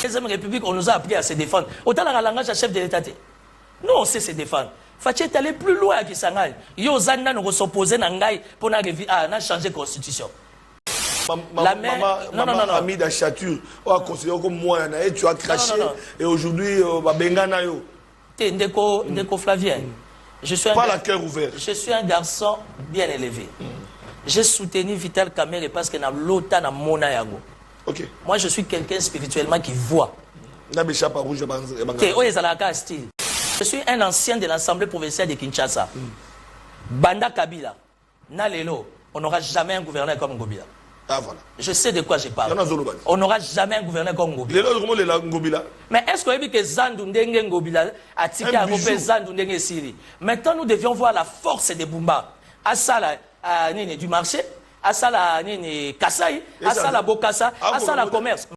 Deuxième République, on nous a appris à se défendre. Autant la langage à chef de l'État. Nous, on sait se défendre. Faut-il aller plus loin à Kisangay. Yo Zanda nous s'opposer Nangai pour changer la constitution. Maman ami d'Achature, on a considéré comme moi, tu as craché et aujourd'hui, Bengana yo. Ndeko Flavien. Pas la cœur ouvert. Je suis un garçon bien élevé. J'ai soutenu Vital Kamerhe parce que dans l'OTAN, dans mon ayago. Ok. Moi, je suis quelqu'un spirituellement qui voit. Je suis un ancien de l'Assemblée provinciale de Kinshasa. Banda Kabila, Nalelo, on n'aura jamais un gouverneur comme Ngobila. Ah voilà. Je sais de quoi je parle. On n'aura jamais un gouverneur comme Ngobila. Mais est-ce qu'on dit que Zandou Ndenge Ngobila a tiré à Gopé Zandou Ndenge Siri? Maintenant, nous devions voir la force de Bumba. À ça, du marché, à ça, Kassai, à ça, la Bokassa, à ça, la commerce.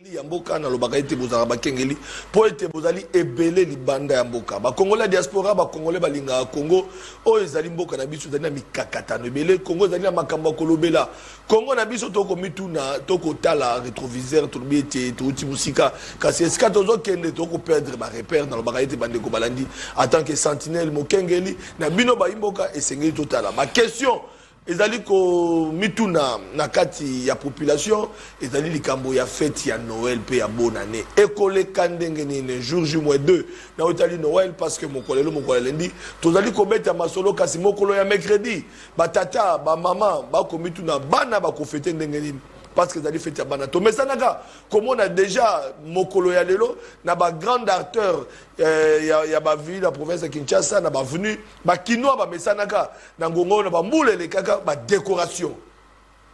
Yamboka na lobaka ete bozala bakengeli po ete bozali ebele libanda ya mboka ba Congolais diaspora ba Congolais balinga Congo o ezali mboka na biso ezali na mikakatano ebele Congo ezali na makambo kolobela Congo na biso toko mituna toko tala rétroviseur to biete to tibusika kasi esika tozo kende toko perdre ba repère na lobaka ete bande ko balandi en tant que sentinelle mokengeli na bino ba imboka esengeli totala ma question ezali ko mituna na kati ya population ezali likambo ya fête ya Noël pe ya bonne année ekole kandenge ni jour J-2 na otali Noël parce que mokolelo mokolendi tozali ko beta masolo kasi mokolo ya mercredi ba tata ba maman ba ko mituna bana ba ko fêter ndenge ni parce que ezali fête ya bana to mesanaka comme on a déjà mokolo ya lelo na ba grand acteur ya ba ville la province de Kinshasa na ba venu ba kinoa ba mesanaka na ngongo na ba mbulele kaka ba décoration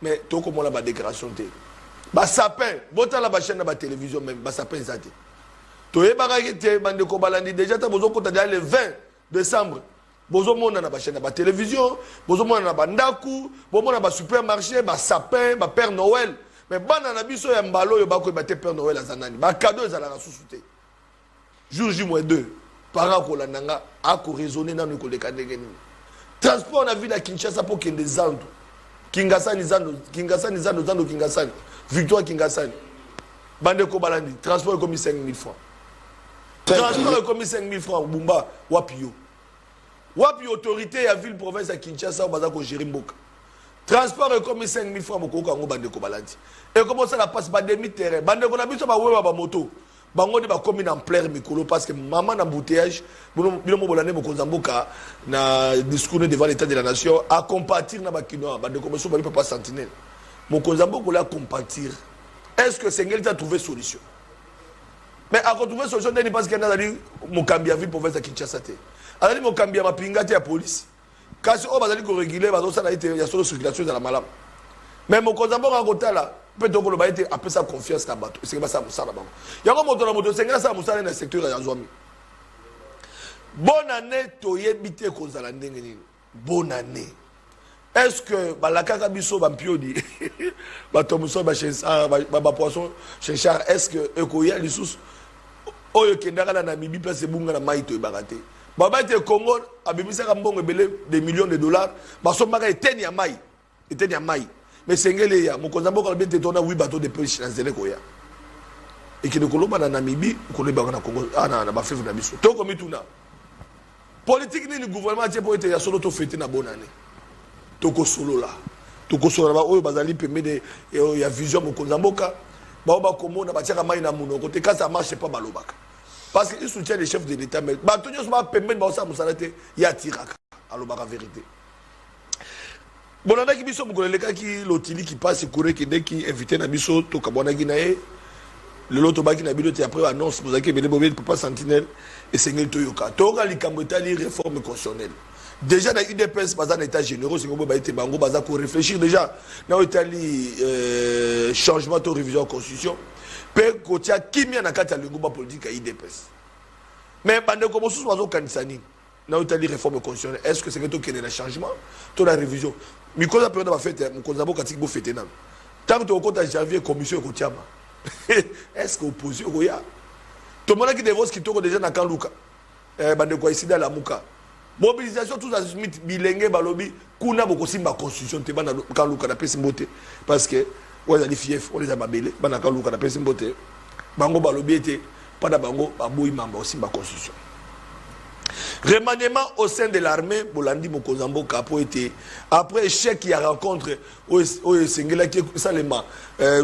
mais to comme on a ba décoration te ba sapin bota la ba chaîne na ba télévision même ba sapin zate to yebaka te bande ko balandi déjà ta bozo kota le 20 décembre bozo mona na ba chaîne na ba télévision bozo mona na ba ndaku bozo mona ba supermarché ba sapin ba Père Noël mais bana na biso ya mbalo yo ba ko ba te Père Noël azanani ba cadeau ezala na susute jour J-2 para ko landanga a ko raisonner na ko leka ndenge ni transport na ville ya Kinshasa pour kende Zandu Kingasani Victoire Kingasani bande ko balandi transport comme 5 000 francs transport comme 5 000 francs Bumba wapio wapi autorité ya ville province ya Kinshasa baza ko gérer mboka transport est comme 5 000 francs moko kango bande ko balandi et comment ça la passe ba demi terrain bande ko na biso ba wewa ba moto bango de ba commune en plein mikolo parce que maman na embouteillage bilo mo bolane mo kozamboka na discours devant l'état de la nation à compatir na ba kino bande ko so ba papa sentinelle mo kozamboka la compatir est-ce que Sengeli a trouvé solution mais à trouver solution n'est parce qu'il y a dans mo Kambia ville province ya Kinshasa te alors mo Kambia mapinga te ya police kasi o bazali ko réguler bazo sala ite ya solo circulation de la malam mais mo kozamboka kotala peut-être que le a sa confiance dans le bateau. C'est que ça musala bango. Yango moto na moto senga ça musala na secteur ya Nzwami. Bonne année toyebite kozala ndenge nini. Bonne année. Est-ce que balaka biso ba mpiodi ba tomuso ba chensa ba poisson chenchar est-ce que ekoya lisusu oyo kendaka na Namibie place bunga na mai to ibakate. Baba te Congo abimisa ka mbongo ebele des millions de dollars ba sombaka eteni ya mai. Eteni ya mai. Mais Sengele ya mokonzambo ka bien tetona 8 bateaux de pêche na zele koya et qui ne koloba na Namibie koloba na Congo na ba fefu na biso to komi tuna politique ni gouvernement tie po ete ya solo to fêter na bonne année to ko solo ba oyo bazali pembe de ya vision mokonzambo ka ba komona ba tiaka mai na munoko te ka ça marche pas balobaka parce que il soutient les chefs de l'état mais ba tonyo so ba pembe ba sa musalate ya tiraka alobaka vérité. Bon, on a qui biso mukoleleka ki lotili qui passe courir qui dès qui invité na biso to kabona ginae le loto baki na bilote après annonce vous avez bele bobé papa sentinelle et Sengeli toyoka toka likambo tali réforme constitutionnelle déjà dans UDPS pas en état généraux c'est comme ba été bango baza ko réfléchir déjà na otali changement de révision constitution pe kotia kimia na kati ya lingomba politique à UDPS Mais pendant que vous avez organisé, nous avons dit réforme constitutionnelle. Est-ce que c'est que le changement, toute la révision? Mais quand la période va faire, nous avons dit que vous faites. Tant que vous avez janvier commission est-ce que l'opposition est là? Tout le monde qui dévote ce qui est déjà dans Kanlouka. Bande quoi ici dans la Mouka. Mobilisation tous les Smith bilingue balobi kuna boko simba constitution te bana Kanlouka na pesi mbote parce que on les fief on les a babelé bana Kanlouka na pesi mbote bango balobi était pas bango baboui mamba aussi ma constitution. Remaniement au sein de l'armée, Bolandi Mokozambo Kapo était après échec qui a rencontre au Sengela qui Salema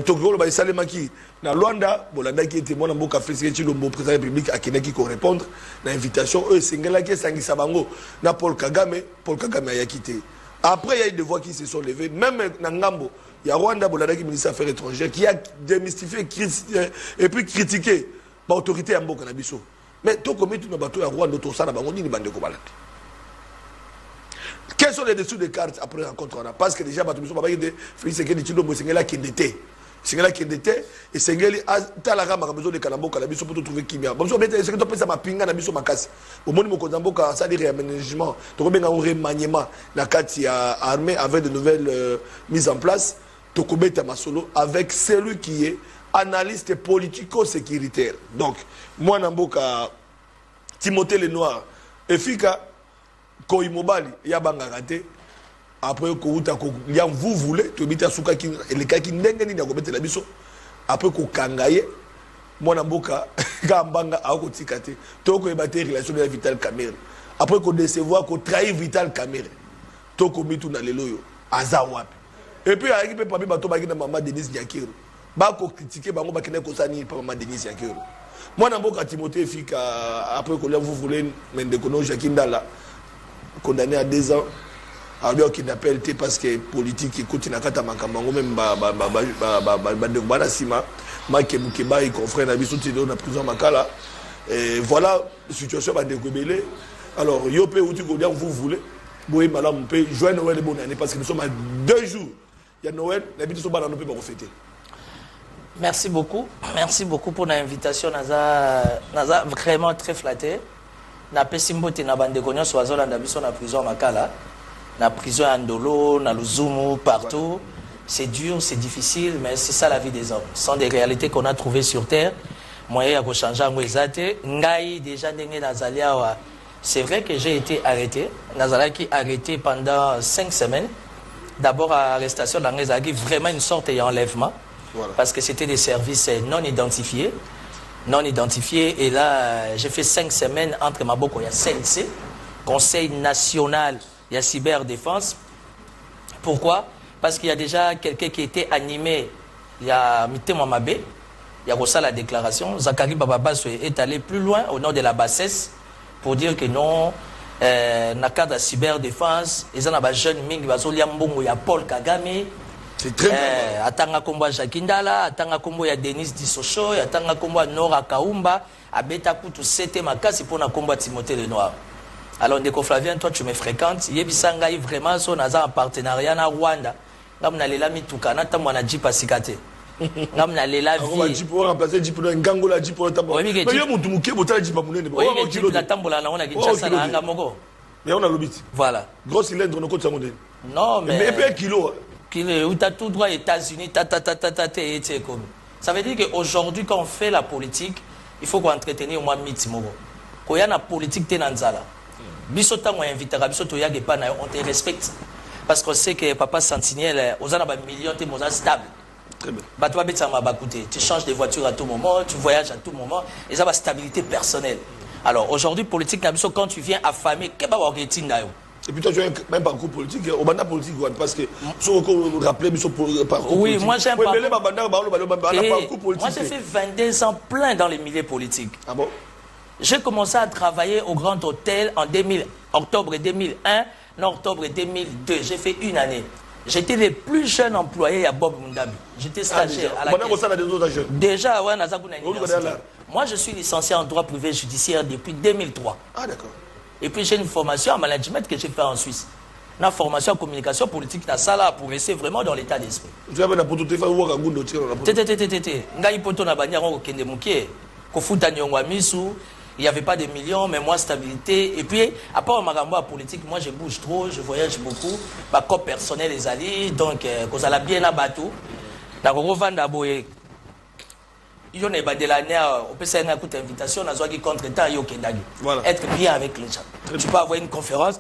Tokyo ba Salema qui na Luanda Bolanda qui était mon amboka félicité le président de la République à Kenya qui répondre à l'invitation au Sengela qui Sangisa Bango na Paul Kagame a quitté. Après il y a eu des voix qui se sont levées même na Ngambo il y a Rwanda Bolanda qui ministre des Affaires étrangères qui a démystifié et puis critiqué l'autorité à Mboka Nabiso. Mais tout comme tout le bateau à Rwanda, tout ça, quels sont les dessous des cartes après la rencontre? Parce que déjà, Félix Sekedi Tshilombo, Sengela qui était. Sengela qui était, et Sengeli a besoin de Kalambo, Kalabiso pour trouver Kimia. Bon, je vais dire que ça m'a pingé, Nabiso Makasi. Au moment où Kozambo, ça dit réaménagement, tu remets un remaniement, Nakati a armé avec de nouvelles mises en place, Tokobeta Masolo, avec celui qui est analyste politico-sécuritaire. Donc, moi, Namboka, Timothée Lenoir, Efika, Koimobali, Yabanga Rate, après, vous voulez, tu habites à Souka, le cas qui n'est pas la biso, après, Kangaye, moi, Namboka, Gambanga, Aokotikate, Toko Ebate, relation de Vital Kamere. Après, qu'on décevoir, qu'on trahit Vital Kamere, Toko Mitu Naleloyo, Azawap. Et puis, à l'équipe, parmi Bato Bagina, Maman Denis Diakiro. Bako critiquer bango bakene kosani par Maman Denis Yakero. Moi Namboka Timothée Fika après que vous voulez Mendekono Jakindala condamné à 2 ans alors qu'il n'appelle parce que politique écoute nakata makambango même ba sima Mike Mukeba et confrère na biso dans la prison Makala et voilà situation ba décobelé alors yopé outi ko dire vous voulez boy malam peut joindre Noël bonne année parce que nous sommes à 2 jours il y a Noël la biso so ba na peut pas fêter. Merci beaucoup pour l'invitation. Naza vraiment très flatté. Na pesimbote na bande konyo soazo la ndabiso na prison Makala, na prison Andolo, na Luzumu, partout. C'est dur, c'est difficile, mais c'est ça la vie des hommes. Ce sont des réalités qu'on a trouvées sur terre. Moyen ya changer en ezate. Ngai déjà ndenge nazaliawa. C'est vrai que j'ai été arrêté. Nazalaki arrêté pendant 5 semaines. D'abord à l'arrestation d'Angezaki, vraiment une sorte d'enlèvement. Voilà. Parce que c'était des services non identifiés. Et là, j'ai fait 5 semaines entre Maboko et CNC, Conseil national de cyberdéfense. Pourquoi? Parce qu'il y a déjà quelqu'un qui était animé, il y a Mitema Mabé, il y a reçu la déclaration. Zachary Bababasso est allé plus loin au nom de la bassesse pour dire que non, dans le cadre de la cyberdéfense, ils ont un jeune Ming, il y a Paul Kagame. C'est très bien. Atanga kombo Jakindala, atanga kombo ya Denis Dissocho, atanga kombo Nora Kaumba, abeta kutu sete makasi pour na kombo Timothée Lenoir. Alors Ndeko Flavien, toi tu me fréquentes, yebisanga vraiment so naza en partenariat na Rwanda. Ngamna lela mituka na tamwa na jipa sikate. Ngamna lela vie. On jipa pour remplacer jipa na ngangola jipa na tambo. Mais yo mutu muke botala jipa munene. Oui, jipa na tambola na ona Kinshasa na anga moko. Mais on a l'obit. Voilà. Gros cylindre no kota monene. Non mais mais kilo. Où tu as tout droit États-Unis, ça veut dire qu'aujourd'hui, quand on fait la politique, il faut qu'on entretenir au moins Mitimogo. Quand il y a la politique, tu es dans la salle. Bisotango invité, on te respecte. Parce qu'on sait que Papa Sentinelle, on a un million, tu es stable. Très bien. Tu changes de voiture à tout moment, tu voyages à tout moment, et ça va stabilité personnelle. Alors aujourd'hui, politique, quand tu viens affamé, qu'est-ce que tu vas et puis toi, tu as même parcours politique, au banda politique, parce que si on rappelle son parcours oui, politique. Moi j'ai un parcours politique. Moi j'ai fait 22 ans plein dans les milieux politiques. Ah bon? J'ai commencé à travailler au Grand Hôtel en octobre 2001, en octobre 2002. J'ai fait 1 année. J'étais le plus jeune employé à Bob Mundabi. J'étais stagiaire à la caisse. Déjà, ouais, moi je suis licencié en droit privé judiciaire depuis 2003. Ah d'accord. Et puis j'ai une formation en management que j'ai fait en Suisse. Une formation en communication politique dans ça là pour rester vraiment dans l'état d'esprit. Tu as pour tout faire voir à Gundo Ngai poto na banya ko kende mukie ko futa nyongwa misu Il n'y avait pas de millions, mais moi, stabilité. Et puis, à part ma politique, moi, je bouge trop, je voyage beaucoup. Ma corps personnel est allé, donc, quand ça l'a bien abattu, donc, on va d'abord. Il y a de l'année, on peut faire une invitation, on a besoin de contre-temps, être bien avec les gens. Tu peux avoir une conférence,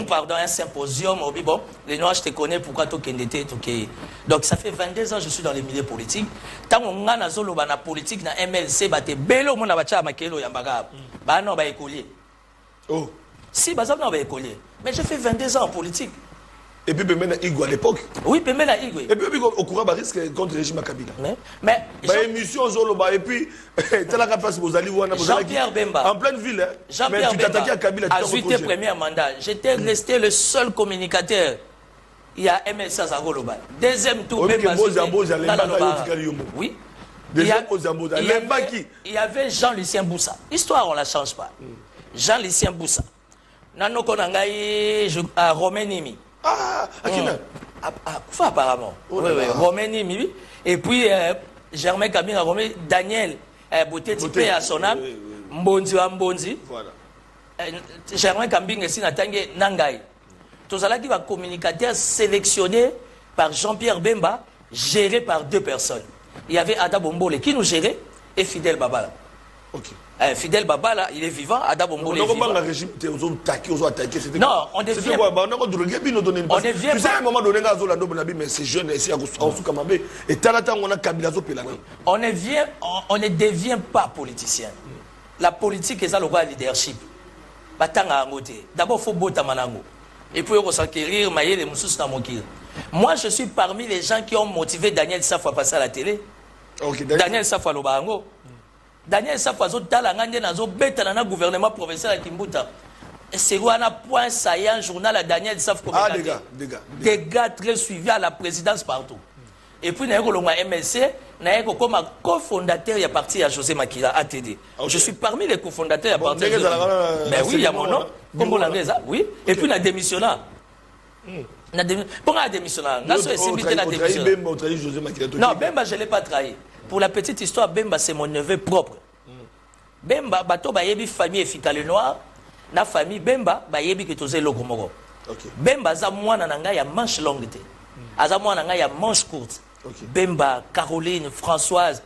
pardon, un symposium, bon, les Noirs, je te connais, pourquoi tu es. Donc, ça fait 22 ans que je suis dans les milieux politiques. Tant qu'on a la politique, dans MLC, tu es bel au monde, tu as makelo yambaga. Bah non, bah écolier. Oh. Si, bah ça, non, bah écolier. Mais j'ai fait 22 ans en politique. Et puis, même Igwe à l'époque. Oui, puis même Igwe. Et puis, au courant, il risque contre le régime à Kabila. Mais. Émission, et puis, Jean-Pierre Bemba. En pleine ville, Jean-Pierre Bemba. À Kabila, a joué premier mandat. J'étais resté le seul communicateur. Il y a MLC à Zagoloba. Deuxième tour, Bemba. Oui. Il y avait Jean-Lucien Boussa. Histoire, on ne la change pas. Jean-Lucien Boussa. Nano Konangaï, Romain Nimi. Ah, Akina. Apparemment. Oui, Romain Nimi. Et puis, Germain Kabila, Daniel Beauté Tipé à son âme. Mbonzi wa Mbonzi. Voilà. Germain Kabila, c'est Natangé Nangaï. Tout ça là qui va communicateur sélectionné par Jean-Pierre Bemba, géré par 2 personnes. Il y avait Ada Bombole qui nous gérait et Fidel Babala. Ok. Fidel Babala, il est vivant, Ada Bombole est vivant. Non, on devient... On devient... Tu sais, à un moment donné, mais c'est jeune, on ne devient pas politicien. La politique est ça le roi leadership. D'abord, il faut botter manango. Et puis, on s'enquérir, mailler les moussous dans mon kir. Moi, je suis parmi les gens qui ont motivé Daniel Safou à passer à la télé. Okay, Daniel Safou à l'Obarango. Daniel Safou a un gouvernement provincial à Kimbuta. C'est un point saillant journal à Daniel Safou. Ah, des gars très suivis à la présidence partout. Et puis, nous avons MLC, comme cofondateur, il y a parti à José Makila, ATD. Okay. Je suis parmi les cofondateurs, il y a parti à José Makila. Mais oui, il y a mon nom. Comme on oui. Et puis, on a démissionné. Pourquoi on a démissionné? Non, Bemba, je ne l'ai pas trahi. Pour la petite histoire, Bemba, c'est mon neveu propre. Bemba, bato ba yebi famille efika noir, na famille Bemba, ba yebi que toze lokomoko. Bemba, za mwana nanga ya manche longue te. Aza mwana nanga ya manche courte. Bemba, Caroline, Françoise,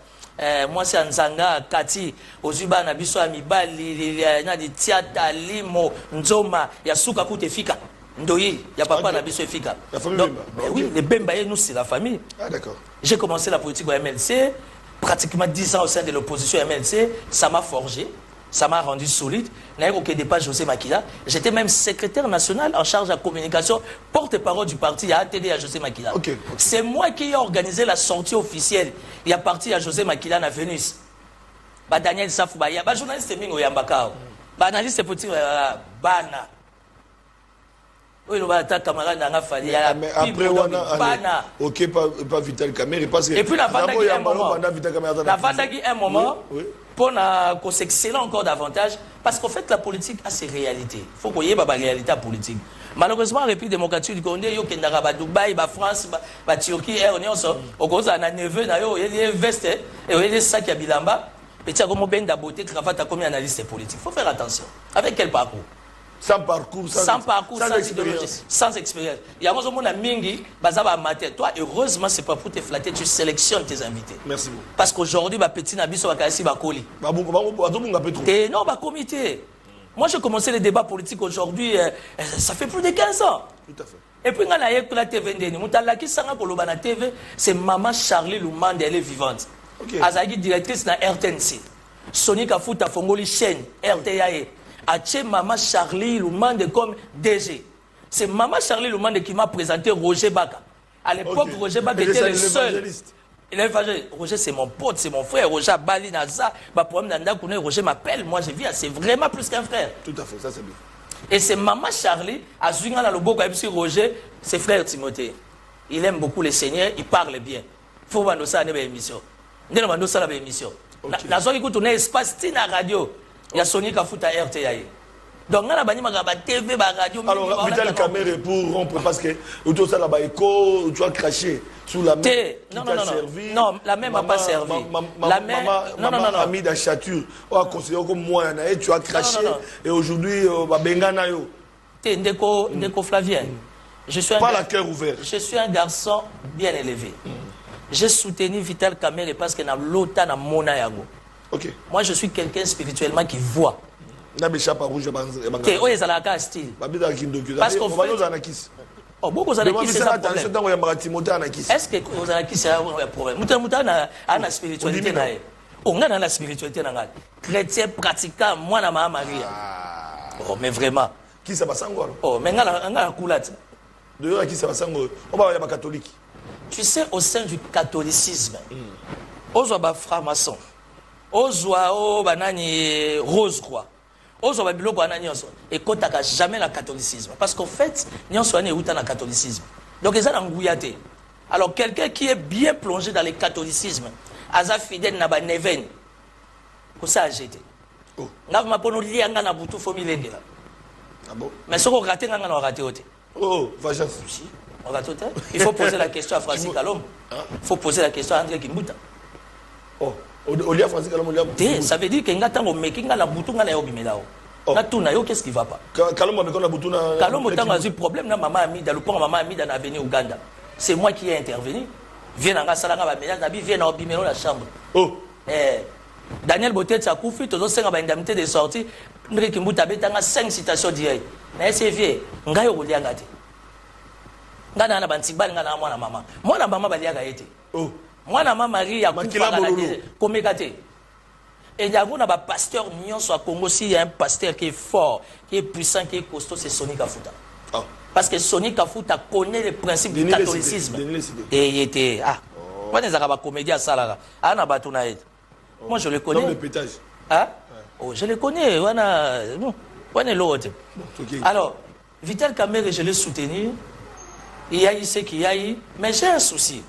moi c'est Nzanga, Kati, Ozuba na biso amibali, na di Tiata, Limo, Nzoma, ya suka kute fika. Ndoyi, ya papa na biso efika. La famille Bemba. Oui, les Bemba, nous c'est la famille. Ah d'accord. J'ai commencé la politique au MLC, pratiquement 10 ans au sein de l'opposition MLC, ça m'a forgé, ça m'a rendu solide. José Makila. J'étais même secrétaire national en charge de la communication, porte-parole du parti à ATD à José Makila. C'est moi qui ai organisé la sortie officielle. Il y a parti à José Makila à Venus. Daniel Safou, il y a journaliste Mingo Yambaka, analyste politique Bana. Oui, le camarade n'a pas fallu. Après, on a. Ok, pas Vital Kamere. Et puis, la Vandagi un moment. Pour qu'on s'excelle encore davantage. Parce qu'en fait, la politique a ses réalités. Il faut qu'on y ait la réalité politique. Malheureusement, la République démocratique du Congo, il y a Dubaï, la France, la Turquie, au Congo, il y a un neveu, il y a un veste, il y a un sac à Bilamba. Et il y a un ben d'aboté, cravate, comme analyste politique. Il faut faire attention. Avec quel parcours? Sans parcours, sans expérience. Sans expérience. Il y a un monde à Mingi, Bazaba amateur. Toi, heureusement, ce n'est pas pour te flatter, tu sélectionnes tes invités. Merci beaucoup. Parce qu'aujourd'hui, ma petite Nabiso va casser ma colis. Non, ma comité. Moi, j'ai commencé les débats politiques aujourd'hui, ça fait plus de 15 ans. Tout à fait. Et puis, quand on a la TV, TV, c'est Maman Charlie Loumande, elle est vivante. Elle est directrice de la RTNC. Sonika Fouta Fongoli chaîne, RTAE. Ache Maman Charlie Loumande comme DG. C'est Maman Charlie Loumande qui m'a présenté Roger Baka. À l'époque, Roger Baka était le seul. Roger, c'est mon pote, c'est mon frère. Roger Bali Naza, Roger m'appelle. Moi, je vis, c'est vraiment plus qu'un frère. Tout à fait, ça c'est bien. Et c'est Maman Charlie, à Zunga le Boko, Roger, c'est frère Timothée. Il aime beaucoup les seigneurs, il parle bien. Il faut voir ça dans l'émission. Il faut voir ça dans l'émission. Dans un espace, radio. Il y a Sonika Fouta RTAE. Donc, on a la TV, la radio. Alors, Vital Kamerhe pour rompre parce que autour de ça, là-bas, tu as craché sous la main. Non, la main m'a pas servi. La main, non, ami d'Achature, on a considéré comme moi, tu as craché. Et aujourd'hui, Bengana yo. Ndeko Flavien. Pas la cœur ouvert. Je suis un garçon bien élevé. J'ai soutenu Vital Kamerhe parce qu'il y a l'OTAN à Mona Yago. Ok. Moi, je suis quelqu'un spirituellement qui voit. Parce qu'en fait, est-ce que vous avez un problème? La spiritualité. On a la spiritualité. Chrétien pratiquant, moi, na Maria. Oh, mais vraiment. Qui ça va s'engoler? Oh, mais on a la coulade. De qui ça va s'engoler? On va y catholique. Tu sais, au sein du catholicisme, aux francs-maçons, aux banani rose croix. Et quand tu n'as jamais le catholicisme. Parce qu'en fait, nous sommes dans le catholicisme. Donc, ils ont. Alors, quelqu'un qui est bien plongé dans le catholicisme, Aza fidèle n'a pas neven. Pour ça, j'ai été. N'a pas pour nous lier à un boutou famille. Ah bon? Mais ce qu'on a raté, on a raté. Oh, vachement. On va tout. Il faut poser la question à Francis Kalom. Il faut poser la question à André Kimbuta. Oh. Ça veut dire que Ngatango making la boutonga na yobimelao. Na tuna yo qu'est-ce qui va pas? Kalombo meko na butuna. Kalombo tango a eu problème na maman Amida, le pont maman Amida na venu Uganda. C'est moi qui ai intervenu. Viens nga salanga ba ménage na bi viens na obimelo la chambre. Oh. Daniel Botet sa kufi tozo senga ba indemnité de sortie. Ndre Kimbuta betanga 5 citations direct. Na SV ngayo kolianga te. Ngana na bantibali ngana mwana mama. Mwana mama baliaga ete. Oh. Moi, na ma Marie, et il y a un pasteur mignon sur Congo. S'il y a un pasteur qui est fort, qui est puissant, qui est costaud, c'est Sonny Kafuta. Oh. Parce que Sonny Kafuta connaît les principes du catholicisme. Et il était. Ah, moi, je suis comédien à Salara. Moi, je le connais. Dans le pétage. Ah? Oh, je le connais. Alors, Vital Kamerhe, je l'ai soutenu. Il y a eu ce qu'il y a eu. Mais j'ai un souci.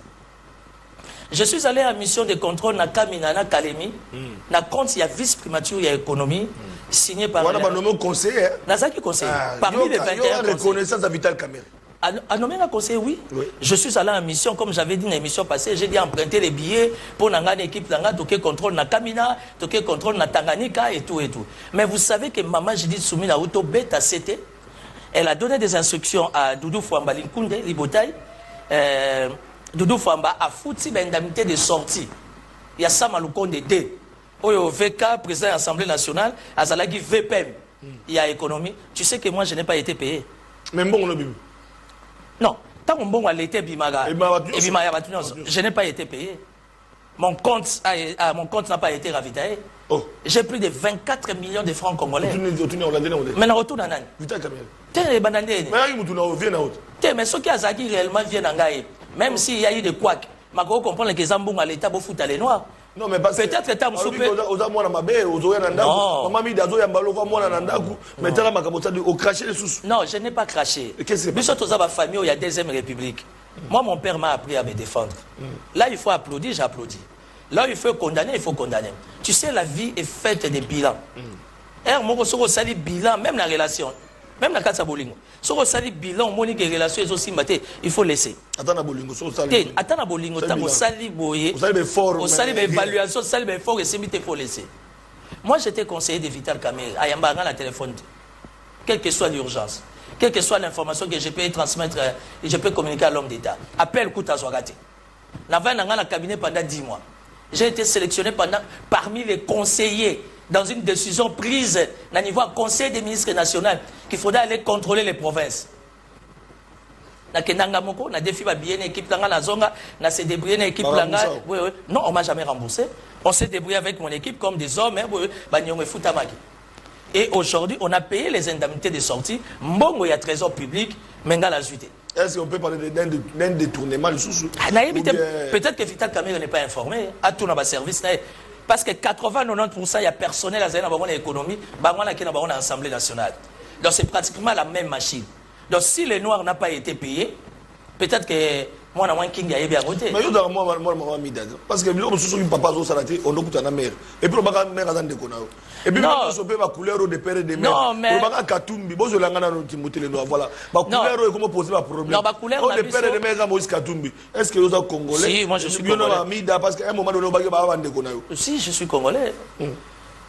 Je suis allé en mission de contrôle na Kamina na Kalemi, na compte il y a vice-primature, il y a économie, signé par... On a nommé conseiller. Nazaki conseiller. Parmi les 21 reconnaissance à Vital Kamerhe. À nommer un conseiller, oui. Je suis allé en mission, comme j'avais dit dans l'émission passée, j'ai dit emprunter les billets pour une équipe, toquer contrôle na Kamina, toquer contrôle na Tanganyika et tout et tout. Mais vous savez que Maman Judith Soumina Auto Beta CT, elle a donné des instructions à Doudou Fouamba Linkunde, Libotaï, Doudou Fouamba a foutu l'indemnité de sortie. Il y a Sam Aloukonde D. Au VK, président de l'Assemblée nationale, à Zalagi VPM. Il y a économie. Tu sais que moi, je n'ai pas été payé. Mais bon, on a non. Tant que bon, elle était Bimaga. Je n'ai pas été payé. Mon compte n'a pas été ravitaillé. Oh. J'ai plus de 24 millions de francs congolais. Mais on retourne en Nani. Mais ceux qui ont réellement viennent en Gaïe. Même s'il y a eu des couacs, je comprends que Zambou à l'État pour foutre les Noirs. Non, mais peut-être que tu as non, je n'ai pas craché. Ma famille, il y a Deuxième République. Moi, mon père m'a appris à me défendre. Là, il faut applaudir, j'applaudis. Là, il faut condamner, il faut condamner. Tu sais, la vie est faite de bilans. Bilan, même la relation. Même la carte à Bolingo. Si on a bilan, on a des relations, il faut laisser. Attends, Bolingo, attends, Bolingo, on sali boye. On sali l'évaluation, on sali l'effort, et il faut laisser. Moi, j'étais conseiller de Vital Kamerhe. À Yambanga, la téléphone. Quelle que soit l'urgence, quelle que soit l'information que je peux transmettre, je peux communiquer à l'homme d'État. Appelle Kouta Zouagate. N'a pas dans le cabinet pendant 10 mois. J'ai été sélectionné parmi les conseillers dans une décision prise au niveau du Conseil des ministres nationaux qu'il faudrait aller contrôler les provinces. Na défi bien équipe na zonga, na se débrouiller équipe non, on m'a jamais remboursé. On s'est débrouillé avec mon équipe comme des hommes, et aujourd'hui, on a payé les indemnités de sortie. Mbongo il y a trésor public, menga la juité. Est-ce qu'on peut parler d'un détournement de sous? Peut-être que Vital Kamerhe n'est pas informé. À tout dans service. Parce que 80-90% il y a personnel à l'économie, qui est dans l'Assemblée nationale. Donc c'est pratiquement la même machine. Donc si les Noirs n'ont pas été payés, peut-être que Moi, je suis un bien côté. Mais moi, parce que nous sommes papa, on doit écouter la mère. Et puis, on va mère à et puis, on peut ma couleur de père et de mère. Non, mais. On va Katumbi, bon, je l'ai dit, voilà. Ma couleur, comment poser ma problème? Non, ma couleur, de père et de mère, Moïse Katumbi. Est-ce que vous êtes congolais? Si, moi, je suis congolais. Parce qu'à un moment donné, on va si, je suis congolais.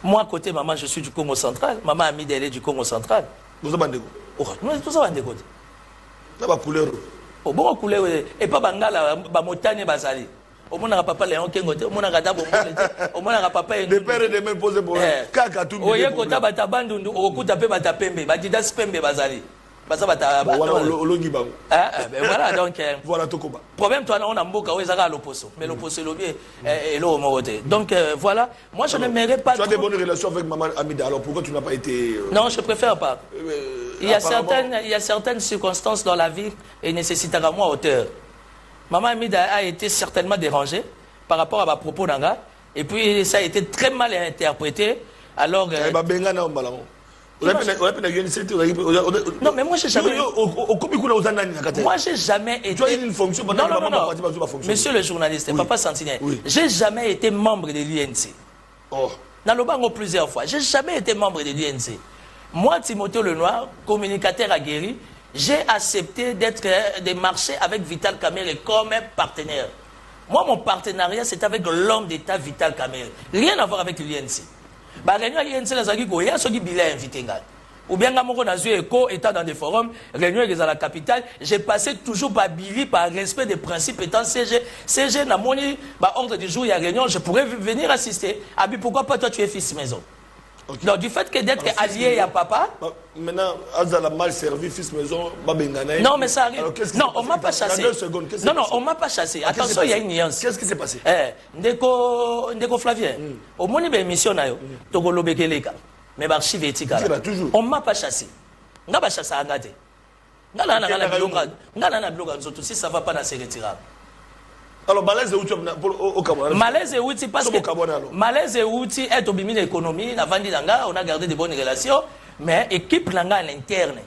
Moi, côté maman, je suis du Congo central. Maman Amida, elle est du Congo central. Vous êtes bandeko? Nous, tout ça, bandeko. La couleur. Oh, bon, couleur, et pas Bangala, Bamotane, Bazali. Au moins, on papa Léon Kengote, au moins, on a Dabo, au moins, on a papa. Des pères et des mères posent problème. Kaka tout. Oh, y'a kota batabandu, au coup tapé batapembe, batidas pembe bazali. Voilà, voilà, donc. Voilà, Tokoba. Problème, toi, on a beaucoup, on est à l'opposé. Mais l'opposé, est l'eau au donc, voilà. Moi, je n'aimerais pas. Tu as des bonnes relations avec maman Amida, alors pourquoi tu n'as pas été. Non, je préfère pas. Il y a certaines circonstances dans la vie et nécessitera moi hauteur. Maman Amida a été certainement dérangée par rapport à ma propos d'anga. Et puis, ça a été très mal interprété. Alors. Non, mais moi, j'ai jamais. Moi, j'ai jamais été. Tu as une fonction. Non. Monsieur le journaliste, Papa Sentinelle, j'ai jamais été membre de l'UNC. Oh. Dans le banc plusieurs fois. J'ai jamais été membre de l'UNC. Moi, Timothée Lenoir, communicateur aguerri, j'ai accepté de marcher avec Vital Kamerhe comme partenaire. Moi, mon partenariat, c'est avec l'homme d'État Vital Kamerhe. Rien à voir avec l'UNC. Réunion l'UNC, il y a ceux qui sont invités. Ou bien, quand étant dans des forums, réunion à la capitale, j'ai passé toujours par Billy, par respect des principes étant CG. CG, n'a mon ordre du jour, il y a réunion, je pourrais venir assister. Abi, pourquoi pas toi, tu es fils maison? Okay. Donc, du fait que d'être allié à papa. Maintenant, Azal a mal servi, fils maison, Babengana. Non, mais ça arrive. Non, on ne m'a pas chassé. Non, on ne m'a pas chassé. Attention, il y a une nuance. Qu'est-ce qui s'est passé? Ndeko Flavien, au moins, il y a une mission, Togo Lobekeleka. Mais l'archive est égal. On ne m'a pas chassé. On n'a pas chassé à Ngate. On n'a pas chassé. Si ça ne va pas, c'est retirable. Alors, malaise est au Cameroun. Malaise est outil parce que malaise est outil est au bimi l'économie, la vente d'anga, on a gardé de bonnes relations, mais équipe l'anga à l'interne.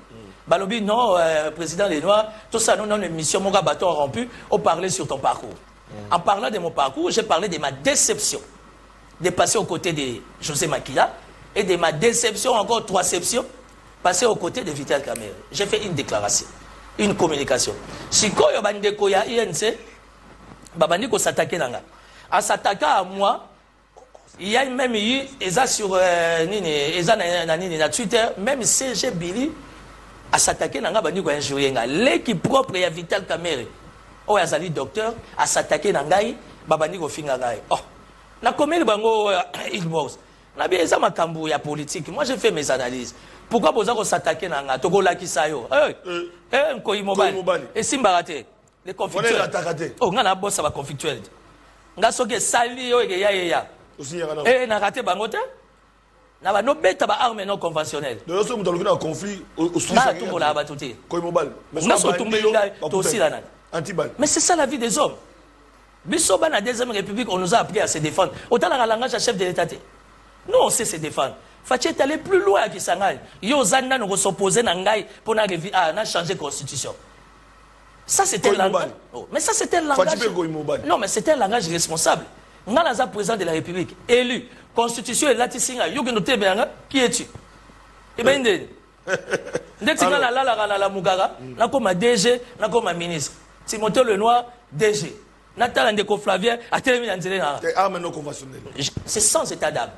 Balobi non, président des Noirs, tout ça nous donne une mission, mon gars bâton rompu, on parlait sur ton parcours. En parlant de mon parcours, j'ai parlé de ma déception de passer aux côtés de José Makila et de ma déception, encore troisception, passer aux côtés de Vital Kamerhe. J'ai fait une déclaration, une communication. Si Koyo Bandekoya INC, Babandiko s'attaquer là. En s'attaquant à moi, il y a même eu, sur Twitter, même CG Billy a s'attaqué là, Bandiko a injurié. L'équipe propre est Vital Kamerhe. Oh, Azali docteur, a s'attaqué là, Babandiko finga. Oh, la commune Bango, il bosse. La bien, ça m'a cambou, il y a politique. Moi, j'ai fait mes analyses. Pourquoi vous s'attaquer là, Togo Lakisayo? Nkoimobali. Et Simbarate. Les conflictuels. Oh, on a boss ça va conflictuel. On a soke sali yo et ya. Eh na raté bangote. Na ba no beta ba arme non conventionnelle. De l'autre nous avons un conflit au Suisse. Na tout la batuté. Koimobal. Mais ça so tomber là aussi là. Antibal. Mais c'est ça la vie des hommes. Biso ba na deuxième république on nous a appris à se défendre. Autant la langage à chef de l'état. Nous on sait se défendre. Fatiet aller plus loin que Sangai. Yo zanna nous s'opposer na ngai pour na changer constitution. Ça, c'était un langage. Oh, mais ça, c'était un langage. Non, mais c'était un langage responsable. On a le président de la République, élu. Constitution est là, qui es-tu? Eh bien, dès que tu as la Mugara, là, comme DG, là, comme ministre. Timothée Lenoir, DG. Nathan Ndeko Flavien, a terminé c'est sans état d'âme.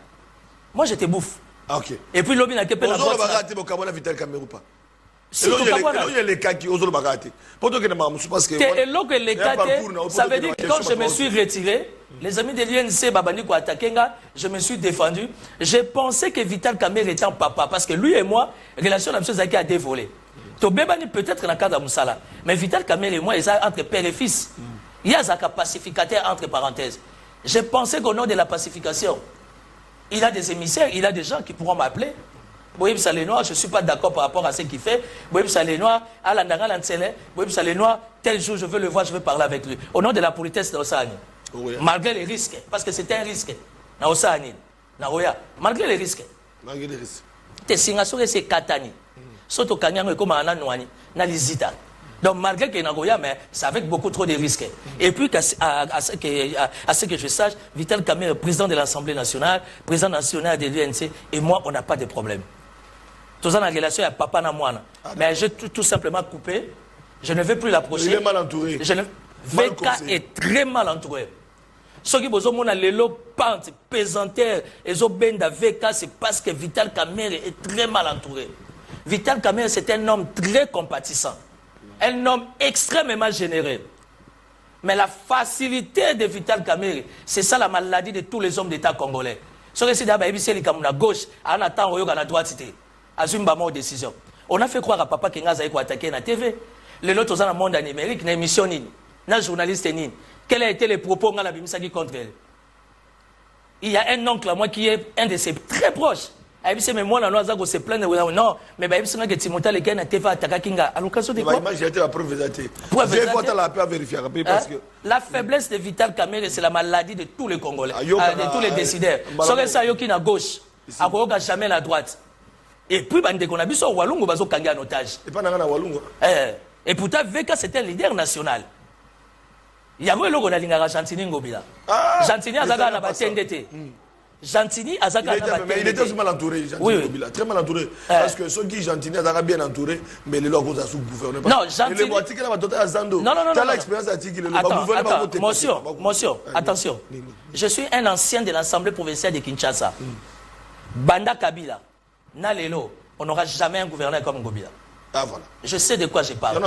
Moi, j'étais bouffe. Ah, ok. Et puis, l'objet n'a pas pas. Si il y a les cas qui osent le bagater. Parce que ça veut dire que quand je me suis retiré, les amis de l'UNC Babandiko Atakenga, je me suis défendu. J'ai pensé que Vital Kamerhe était un papa parce que lui et moi, relation de M. Zaki a dévolé. Tobebani peut-être dans le cas d'Amoussala, mais Vital Kamerhe et moi, ils sont entre père et fils. Il y a un pacificateur entre parenthèses. J'ai pensé qu'au nom de la pacification, il a des émissaires, il a des gens qui pourront m'appeler. Boïb Salénois, je ne suis pas d'accord par rapport à ce qu'il fait. Boïb Salénois, Alandanga Lansele, Boïb Salénois, tel jour je veux le voir, je veux parler avec lui. Au nom de la politesse de Osani. Oui. Malgré les risques, parce que c'était un risque. Na Osani, na Oya. Malgré les risques. Malgré les risques. Te singa sur ces katani. Soto kanyango comme un anouani, na lizita. Donc malgré qu'il y a un mais c'est avec beaucoup trop de risques. Et puis à ce que je sache, Vital Kamerhe, président de l'Assemblée nationale, président national de l'UNC, et moi, on n'a pas de problème. Tout ça dans la relation avec papa et moi. Mais j'ai tout simplement coupé. Je ne veux plus l'approcher. Il est mal entouré. VK est très mal entouré. Ceux qui ont les pente, pesanteur, et ont benda VK, c'est parce que Vital Kamerhe est très mal entouré. Vital Kamerhe, c'est un homme très compatissant. Un homme extrêmement généreux. Mais la facilité de Vital Kamerhe, c'est ça la maladie de tous les hommes d'État congolais. Ce que c'est d'abord, c'est à gauche, à la droite, à une décision. On a fait croire à papa qu'il a attaqué la TV. Les autres dans le monde numérique, une émission, une journaliste. Quels ont été les propos de la Bimsaki contre elle? Il y a un oncle à moi qui est un de ses très proches. Il dit, mais moi, je se plaindre. Non, mais il dit que Timothée le gars n'a pas attaqué Kinga. À l'occasion de quoi? La faiblesse de Vital Kamerhe, c'est la maladie de tous les Congolais, de tous les décideurs. Sauf ça, il y a à gauche, à jamais la droite. Et puis, on a vu ça au Walungu, on a en otage. Et pourtant, VK, c'était un leader national. Il y a un logo dans l'Argentine. Gentini a Zaga na TNDT. Gentini a Zaga na TNDT. Mais il était aussi mal entouré, Gentini. Très mal entouré. Parce que ceux qui Gentini a bien entouré, mais les logos ont sous-gouverné. Non, Gentini. Non. Attends, monsieur, attention. Je suis un ancien de l'Assemblée provinciale de Kinshasa. Banda Kabila, Nalelo, on n'aura jamais un gouverneur comme Ngobila. Ah voilà. Je sais de quoi je parle.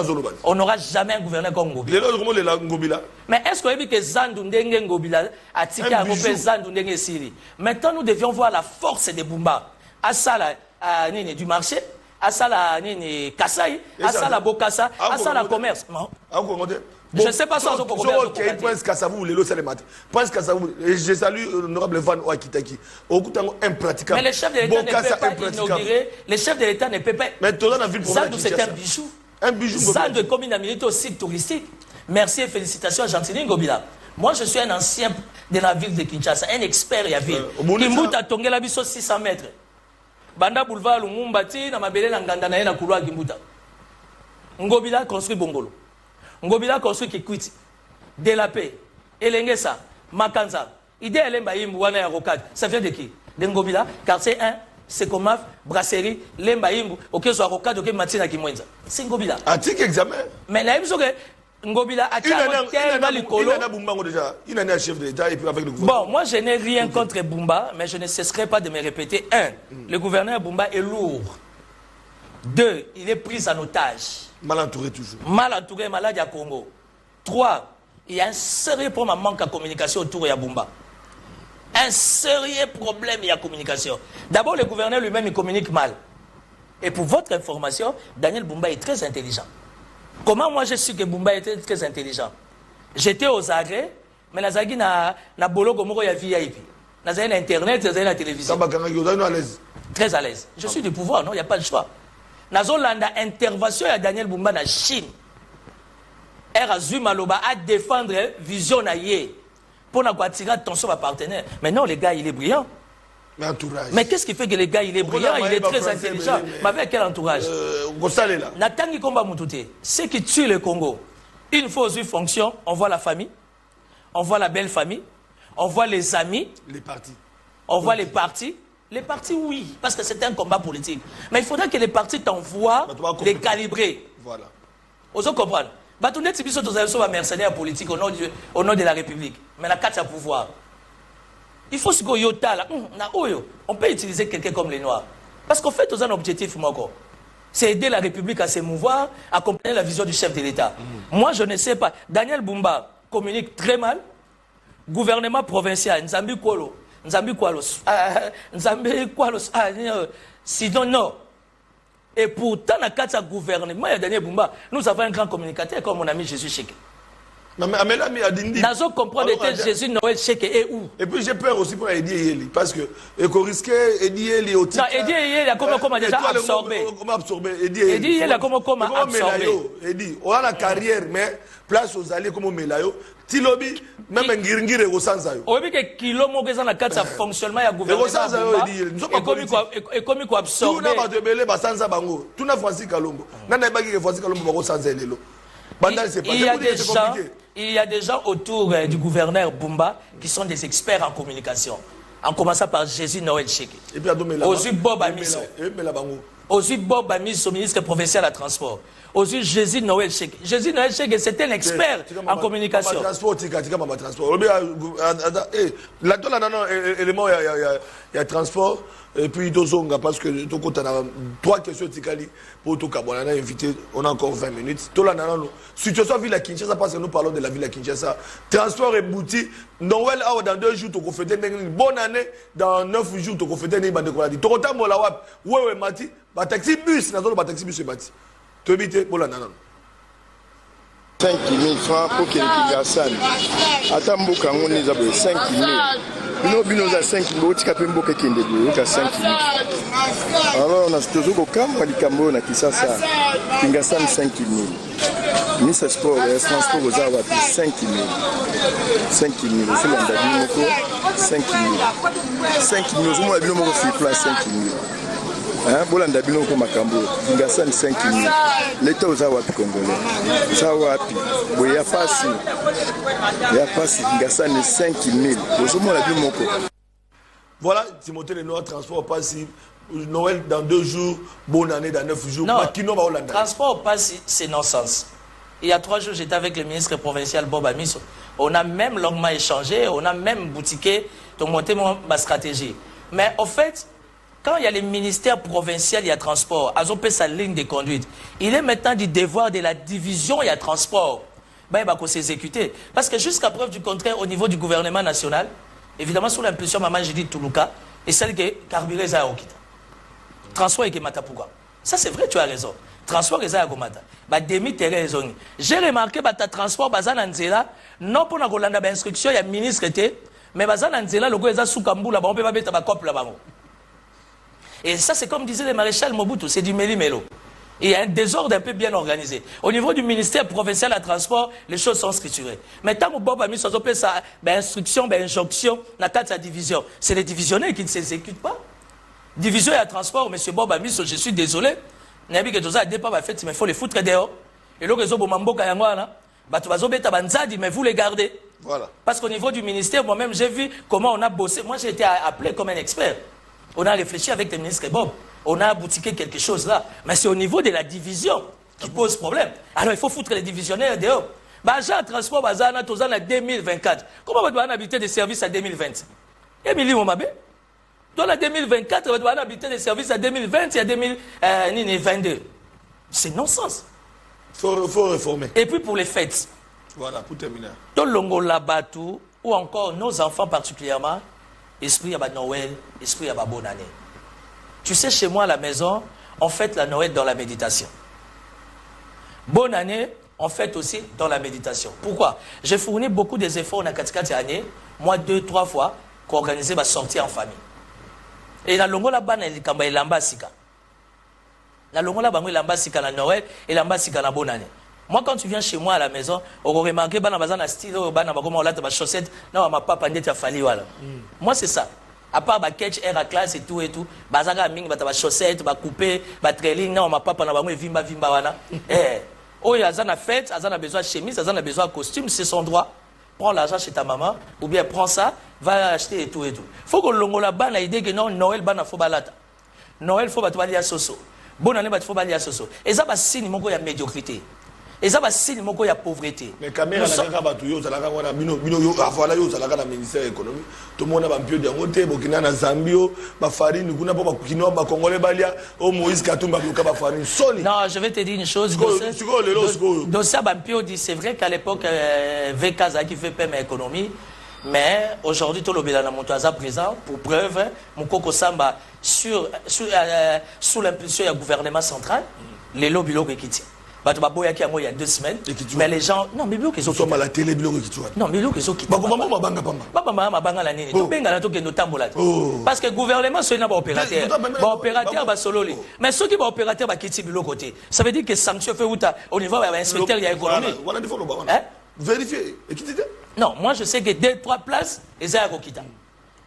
On n'aura jamais un gouverneur comme Ngobila. Mais est-ce qu'on dit que Zandu Ndenge Ngobila a tiré à couper Zandu Ndenge Siri? Maintenant, nous devions voir la force des Bumba. À ça, du marché, à ça, Kassai, à ça, la Bokassa, à ça, la commerce. Je ne sais pas si on peut Prince Kassavou, les lots, c'est les maths. Prince Kassavou, je salue l'honorable Van Ouakitaki. Au coup impraticable. Mais les chefs de l'État ne peuvent pas inaugurer. Les chefs de l'État ne peuvent pas. Mais tout dans la ville Zandu, c'est un bijou. Un bijou. Zandu est comme une amitié au site touristique. Merci et félicitations à Gentini Ngobila. Moi, je suis un ancien de la ville de Kinshasa, un expert à ville. Kimbuta Tongela Biso 600 mètres. Banda Boulevard Lumumbati, na mabele na nganda na couloir Kimbuta. Ngobila construit Bongolo. Ngobila construit Kikwiti, Delapé, Elengesa, Makanza. Idée Elemba Imbu, ya Rokad. Ça vient de qui? De Ngobila, quartier 1, Sekomaf, Brasserie, Lemba Imbu, ok, soit Rokad, ok, Matina Kimwenza. C'est Ngobila. Antique examen. Mais là, il Ngobila a une année chef de l'État et puis avec le gouvernement. Bon, moi je n'ai rien contre Bumba, mais je ne cesserai pas de me répéter. 1. Le gouverneur Bumba est lourd. 2. Il est pris en otage. Mal entouré toujours. Mal entouré, malade à Congo. 3. Il y a un sérieux problème de manque de communication autour de Bumba. Un sérieux problème de communication. D'abord, le gouverneur lui-même il communique mal. Et pour votre information, Daniel Bumba est très intelligent. Comment moi je suis que Bumba était très intelligent? J'étais aux arrêts, mais Nazagi na bologo moko ya VIP. Nazagi na internet, Nazagi na télévision. Très à l'aise. Je suis du pouvoir, non, il n'y a pas de choix. Nazolanda intervention à Daniel Bumba na Chine. Azuma Loba à défendre vision na yé pour attirer attention à partenaire. Mais non, les gars, il est brillant. Mais entourage. Mais qu'est-ce qui fait que les gars, il est brillant, il est très intelligent? Mais avec quel entourage? Natangi Komba Moutouté, ce qui tue le Congo. Une fois aux fonctions, on voit la famille, on voit la belle famille, on voit les amis, les partis. On voit les partis. Les partis, oui, parce que c'est un combat politique. Mais il faudrait que les partis t'envoient les calibrer. Voilà. Vous comprenez? Batoune Tibiso, tu as mercenaires politiques au nom de la République. Mais la carte à pouvoir. Il faut se goyota là. On peut utiliser quelqu'un comme les Noirs. Parce qu'en fait, on a un objectif, c'est aider la République à se mouvoir, à accompagner la vision du chef de l'État. Moi, je ne sais pas. Daniel Bumba communique très mal. Gouvernement provincial, Nzambi Kwalo. Sinon, non. Et pourtant, dans le gouvernement, Daniel Bumba, nous avons un grand communicateur comme mon ami Jésus Cheke. Nazo comprendre que Jésus Noël Cheke est où? Et puis j'ai peur aussi pour Edi Yeli parce que il risque Edi Yeli au titre. Non, Edi Yeli a comment déjà absorbé. Comment absorbé? Edi Yeli a comment absorbé. Edi, on a la carrière mais place aux alliés comme Melayo. Tilobi même ngirngire au sansayo. On veut que kilo mo na carte fonctionnement ya gouvernement. Et comme quoi absorbé. Tout na ba de belé ba sansa bango. Tout na Francis Kalombo. Na na ba ki Francis Kalombo ba ko sansa lelo. Il y a des gens autour du gouverneur Bumba qui sont des experts en communication. En commençant par Jésus Noël Cheke. Aussi Bob Amiso. Aussi Bob Amiso, ministre provincial à transport. Aussi Jésus Noël Cheke. Jésus Noël Cheke, c'est un expert en communication. Il y a transport. Et puis, parce que trois questions pour tout on a invité, on a encore 20 minutes. Situation ville à Kinshasa, parce que nous parlons de la ville à Kinshasa. Transport et boutique. Noël, dans 2 jours, tu peux fêter une bonne année. Dans 9 jours, tu peux fêter une bonne année. Tu peux fêter une bonne année. Taxi bus, taxi bus, tu habites pour la nana. 5 000 francs pour qu'il y ait attends, beaucoup on les a 5 000. Nous avons 5 000, tu as 5 000. Alors, on a toujours au camp, on a qui ça, Kingassan 5 000. Ministre Sport, transport aux Awa, 5 000. 5 000, c'est l'andabino, 5 000. 5 000, nous avons fait place 5 000. Bolanda Biloko Makambo, Kingassan 5 000. L'État aux Awa Congolais. Zawapi, Boya Fassi, Kingassan 5 000. Voilà, Timothée, le Noël transport passe Noël dans 2 jours, bonne année dans 9 jours. Non, transport passe, c'est non-sens. Il y a 3 jours, j'étais avec le ministre provincial Bob Amiso. On a même longuement échangé, on a même boutiqué, donc monté ma stratégie. Mais au fait, quand il y a les ministères provinciaux, il y a transport, Azopé sa ligne de conduite. Il est maintenant du devoir de la division, il y a transport. Ben, il va s'exécuter. Parce que jusqu'à preuve du contraire, au niveau du gouvernement national, évidemment, sous l'impulsion Maman Judith Toulouka, et celle qui est carburée à Okita. Transport et Matapuga. Ça, c'est vrai, tu as raison. Transport et Zayagomata. Bah, demi-terrain raison. J'ai remarqué que ta transport, Bazan Anzela, non pour la Golanda, instruction, il y a ministre, mais Bazan Anzela, le gouvernement Soukamboula, on peut pas mettre ma copie là-bas. Et ça, c'est comme disait le maréchal Mobutu, c'est du méli-mélo. Il y a un désordre un peu bien organisé. Au niveau du ministère provincial à transport, les choses sont structurées. Mais tant que Bob a mis sa instruction, injonction, dans sa division, c'est les divisionnaires qui ne s'exécutent pas. Division et à transport, M. Bob a mis, je suis désolé. Il faut les foutre dehors. Et là, mais vous les gardez. Voilà. Parce qu'au niveau du ministère, moi-même, j'ai vu comment on a bossé. Moi, j'ai été appelé comme un expert. On a réfléchi avec le ministre Bob. On a boutiqué quelque chose là. Mais c'est au niveau de la division qui pose problème. Alors il faut foutre les divisionnaires dehors. J'ai un transport en 2024. Comment on doit habiter des services à 2020? Émilie Momabé. Dans la 2024, on doit habiter des services à 2020 et à 2022. C'est non-sens. Il faut réformer. Et puis pour les fêtes. Voilà, pour terminer. Dans l'Ongo-Labatou, ou encore nos enfants particulièrement, esprit à Noël, esprit à bonne année. Tu sais, chez moi à la maison, on fête la Noël dans la méditation. Bonne année, on fête aussi dans la méditation. Pourquoi? J'ai fourni beaucoup des efforts dans 4 années, moi 2-3 fois, pour organiser ma sortie en famille. Et dans l'ongo là-bas, il y a l'ambasika. Dans l'ongo là-bas, il y a l'ambasika la Noël et l'ambasika la bonne année. Moi, quand tu viens chez moi à la maison, on va remarquer que tu as style, comment on a des chaussettes, non, ma papa n'a pas fallu. Moi, c'est ça. À part ma catch air à classe et tout, bazaga ming, ma chaussettes, ma coupé, ma trailing, non, ma papa n'a pas vimba wana. Oh, il y a une fête, il a besoin de chemise, il a besoin de costume, c'est son droit. Prends l'argent chez ta maman, ou bien prends ça, va acheter et tout. Il faut que l'on là-bas ait l'idée que non, Noël, il faut balata. Noël, il faut aller à Soso. Bonne année, il faut aller à Soso. Et ça, c'est signe qu'il y a médiocrité. Et ça, c'est signe qu'il y a pauvreté. Mais caméra, il y a un ministère de l'économie. Tout le monde a un peu de côté, Burkina, na Zambio, ma farine, nous n'avons pas Burkina, ma Congolais, Balia, au Moïse Katumba, ma farine. Non, je vais te dire une chose. C'est vrai qu'à l'époque, VK qui fait paix ma économie, mais aujourd'hui, tout le monde est présent. Pour preuve, mon Koko Samba, sous l'impulsion du gouvernement central, les lobbies qui tiennent. Il y a 2 semaines, mais les gens... Non, mais ils sont à la télé, non, mais ils sont quittés. Parce que le gouvernement, c'est un opérateur. Opérateur, solo. Mais ceux qui sont opérateurs, ils quittent de côté. Ça veut dire que sanction fait au niveau de l'inspecteur, il y a économie. Vérifiez. Non, moi je sais que 2-3 places, ils sont à Rokita.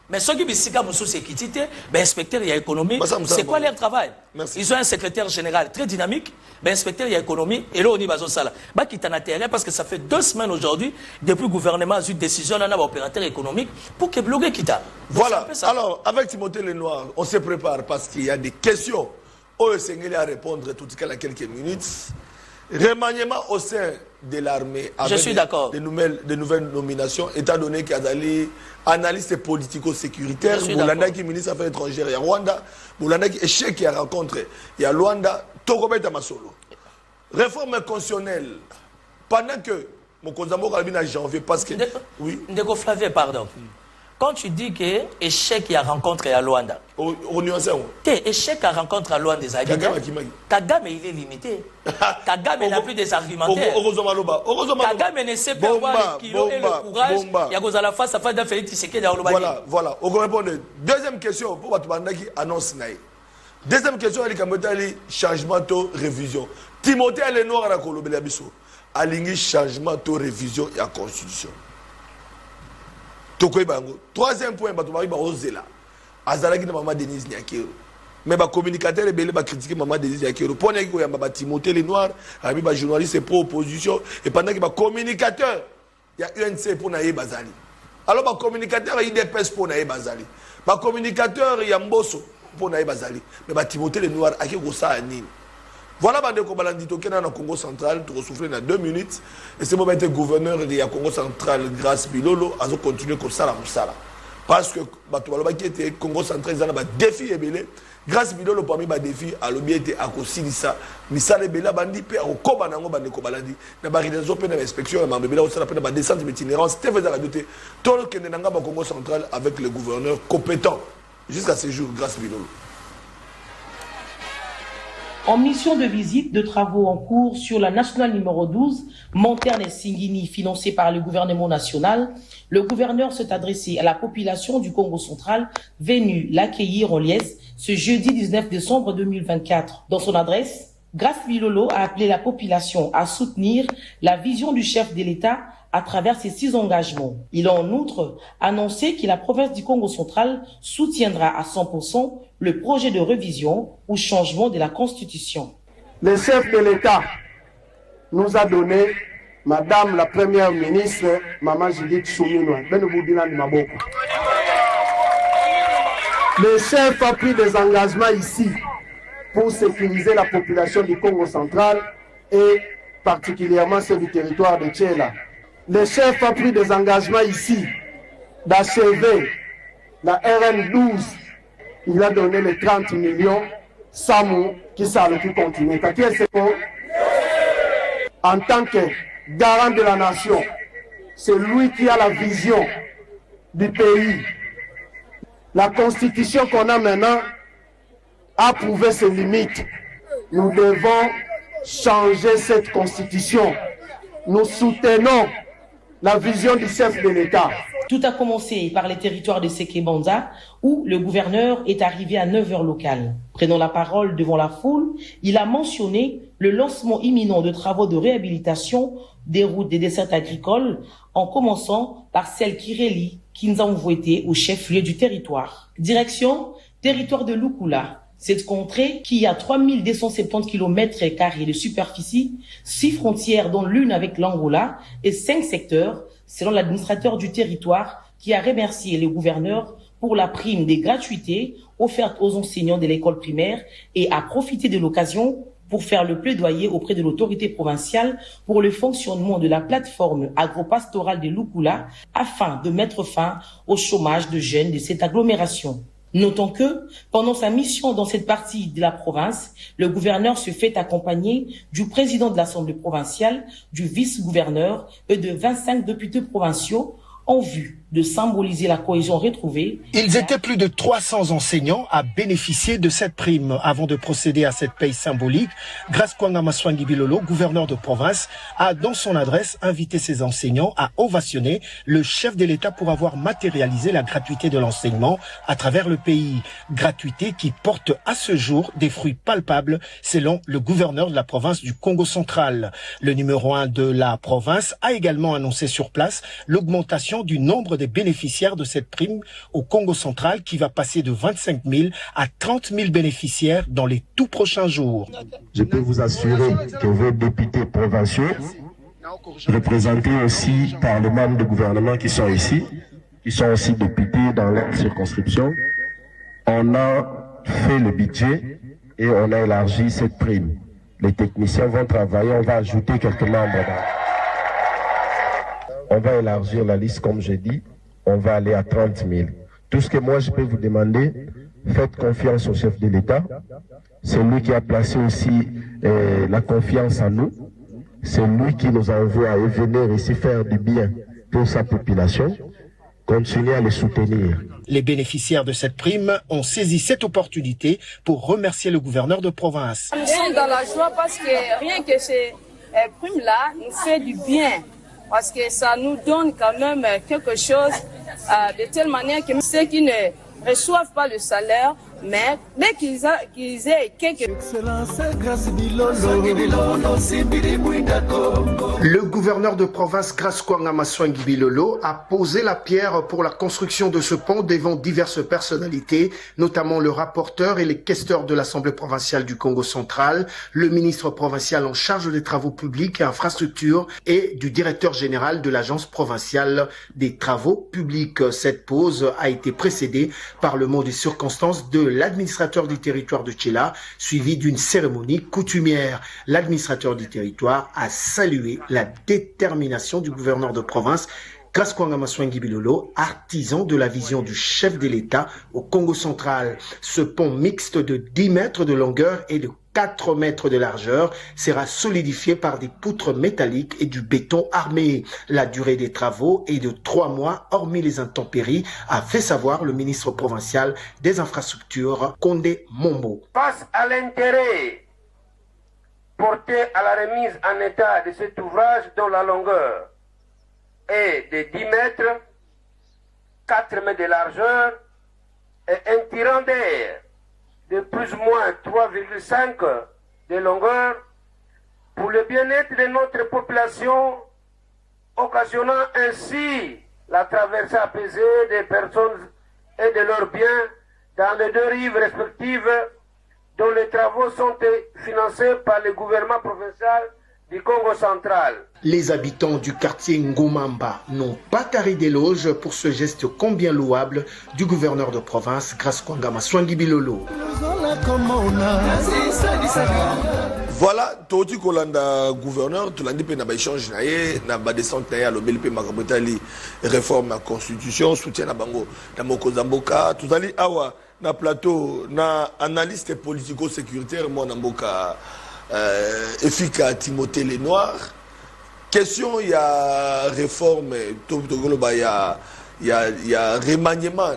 Mais ceux qui ont sous sécurité, ben inspecteur, il y a économie. C'est quoi leur travail? Ils ont un secrétaire général très dynamique. Ben inspecteur, il y a économie. Et là, on y va sur ça. Bah, qui t'en intérêt parce que ça fait 2 semaines aujourd'hui, depuis le gouvernement a eu une décision d'un opérateur économique pour que bloquer quitta. Voilà. Alors, avec Timothée Lenoir, on se prépare parce qu'il y a des questions. On est à répondre tout cas à quelques minutes. Remaniement au sein de l'armée avec de nouvelles nominations, étant donné qu'il y a des analystes politico-sécuritaires, Boulanda qui est ministre des Affaires étrangères, il y a Rwanda, Boulanda qui est échec qui a rencontré, il y a Luanda, Tokobeta Masolo. Réforme constitutionnelle, pendant que mon Kozambo Kalbin a janvier, parce que. Oui. Ndeko Flavier, pardon. Quand tu dis que échec qui a rencontré à Luanda, échec à rencontre à Luanda des Kagame, il est limité. Kagame n'a plus des argumentaires. Kagame ne sait pas avoir le kilo et le courage. Il y a la face à face d'un Félix Tshisekedi dans le Voilà, voilà. On répond. Deuxième question pour Batubanda qui annonce Naï. Deuxième question, elle est changement de révision. Timothée Lenoir à la Kolobelabiso. Aligné changement de révision et à constitution. Troisième point, Azalaki na maman Denise Nyakero. Mais les communicateurs ont critiqué maman Denise Nyakero. Pour les Timothée Lenoir, les journalistes pro-opposition. Et pendant que les communicateurs, il y a UNC pour Naïe Bazali. Alors les communicateurs, il y a IDPS pour Naïe Bazali. Les communicateurs, il y a Mbosso pour Naïe Bazali. Mais Timothée Lenoir, il y a ça à Nîmes. Voilà bande ko balandi to kena na Congo central to souffler dans 2 minutes et c'est moment être gouverneur de Congo central grâce Bilolo a continuer comme ça la musala parce que bato baloba qui était Congo central ils ont ba défi ebele grâce Bilolo parmi ba défi a lobi était akosilisa misala ebela bandi pe ko banango bande ko balandi na ba réalisation pe na inspection na mbebela osala pe na ba descente itinérance c'était faisant la doter to que nanga ba Congo central avec le gouverneur compétent jusqu'à ce jour grâce Bilolo. En mission de visite de travaux en cours sur la nationale numéro 12, Monterne et Singini, financée par le gouvernement national, le gouverneur s'est adressé à la population du Congo central venue l'accueillir en liesse ce jeudi 19 décembre 2024. Dans son adresse, Grace Bilolo a appelé la population à soutenir la vision du chef de l'État à travers ses 6 engagements. Il a en outre annoncé que la province du Congo central soutiendra à 100% le projet de révision ou changement de la Constitution. Le chef de l'État nous a donné Madame la Première ministre, Maman Judith Souminoua. Le chef a pris des engagements ici pour sécuriser la population du Congo central et particulièrement celle du territoire de Tchela. Le chef a pris des engagements ici d'achever la RN12. Il a donné les 30 millions Samou qui s'allait qui continue. En tant que garant de la nation, c'est lui qui a la vision du pays. La constitution qu'on a maintenant a prouvé ses limites. Nous devons changer cette constitution. Nous soutenons la vision du chef de l'État. Tout a commencé par les territoires de Sekebanza, où le gouverneur est arrivé à 9h locales. Prenant la parole devant la foule, il a mentionné le lancement imminent de travaux de réhabilitation des routes des dessertes agricoles, en commençant par celle qui relie Kinzangwete au chef-lieu du territoire. Direction, territoire de Lukula. Cette contrée, qui a 3270 km² de superficie, 6 frontières dont l'une avec l'Angola et 5 secteurs, selon l'administrateur du territoire qui a remercié le gouverneur pour la prime des gratuités offertes aux enseignants de l'école primaire et a profité de l'occasion pour faire le plaidoyer auprès de l'autorité provinciale pour le fonctionnement de la plateforme agropastorale de Lukula afin de mettre fin au chômage de jeunes de cette agglomération. Notons que, pendant sa mission dans cette partie de la province, le gouverneur se fait accompagner du président de l'Assemblée provinciale, du vice-gouverneur et de 25 députés provinciaux en vue de symboliser la cohésion retrouvée. Ils étaient plus de 300 enseignants à bénéficier de cette prime. Avant de procéder à cette paye symbolique, Grace Kwanga Maswangi Bilolo, gouverneur de province, a dans son adresse invité ses enseignants à ovationner le chef de l'État pour avoir matérialisé la gratuité de l'enseignement à travers le pays. Gratuité qui porte à ce jour des fruits palpables selon le gouverneur de la province du Congo central. Le numéro 1 de la province a également annoncé sur place l'augmentation du nombre des bénéficiaires de cette prime au Congo central qui va passer de 25 000 à 30 000 bénéficiaires dans les tout prochains jours. Je peux vous assurer que vos députés provinciaux, représentés aussi par les membres du gouvernement qui sont ici, qui sont aussi députés dans leur circonscription, on a fait le budget et on a élargi cette prime. Les techniciens vont travailler, on va ajouter quelques membres. On va élargir la liste, comme j'ai dit, on va aller à 30 000. Tout ce que moi je peux vous demander, faites confiance au chef de l'État. C'est lui qui a placé aussi la confiance en nous. C'est lui qui nous envoie à venir ici faire du bien pour sa population. Continuez à les soutenir. Les bénéficiaires de cette prime ont saisi cette opportunité pour remercier le gouverneur de province. Nous sommes dans la joie parce que rien que ces primes-là nous fait du bien. Parce que ça nous donne quand même quelque chose de telle manière que ceux qui ne reçoivent pas le salaire, mais dès qu'ils aient quelque... Le gouverneur de province Grace Kwanga Maswangi Bilolo a posé la pierre pour la construction de ce pont devant diverses personnalités, notamment le rapporteur et les questeurs de l'Assemblée provinciale du Congo central, le ministre provincial en charge des travaux publics et infrastructures et du directeur général de l'Agence provinciale des travaux publics. Cette pause a été précédée par le mot de circonstance de l'administrateur du territoire de Tchela, suivi d'une cérémonie coutumière. L'administrateur du territoire a salué la détermination du gouverneur de province, Grace Kwanga Maswangi Bilolo, artisan de la vision du chef de l'État au Congo central. Ce pont mixte de 10 mètres de longueur et de 4 mètres de largeur sera solidifié par des poutres métalliques et du béton armé. La durée des travaux est de 3 mois, hormis les intempéries, a fait savoir le ministre provincial des infrastructures, Condé Mombo. Face à l'intérêt porté à la remise en état de cet ouvrage dont la longueur est de 10 mètres, 4 mètres de largeur et un tirant d'air de plus ou moins 3,5 de longueur pour le bien-être de notre population, occasionnant ainsi la traversée apaisée des personnes et de leurs biens dans les deux rives respectives dont les travaux sont financés par le gouvernement provincial du Congo central. Les habitants du quartier Ngomamba n'ont pas taré d'éloge pour ce geste combien louable du gouverneur de province, Grace Kwanga Maswangi Bilolo. Voilà, Toti Kolanda gouverneur, tu l'as dit, na ba échange na ba descente na lo BLP makabotali réforme la constitution, soutien na bango na Mokozamboka, tout ali awa na plateau na analyste politico-sécuritaire moi na mboka efficace Timothée Lenoir. Question, il y a réforme, il y a remaniement,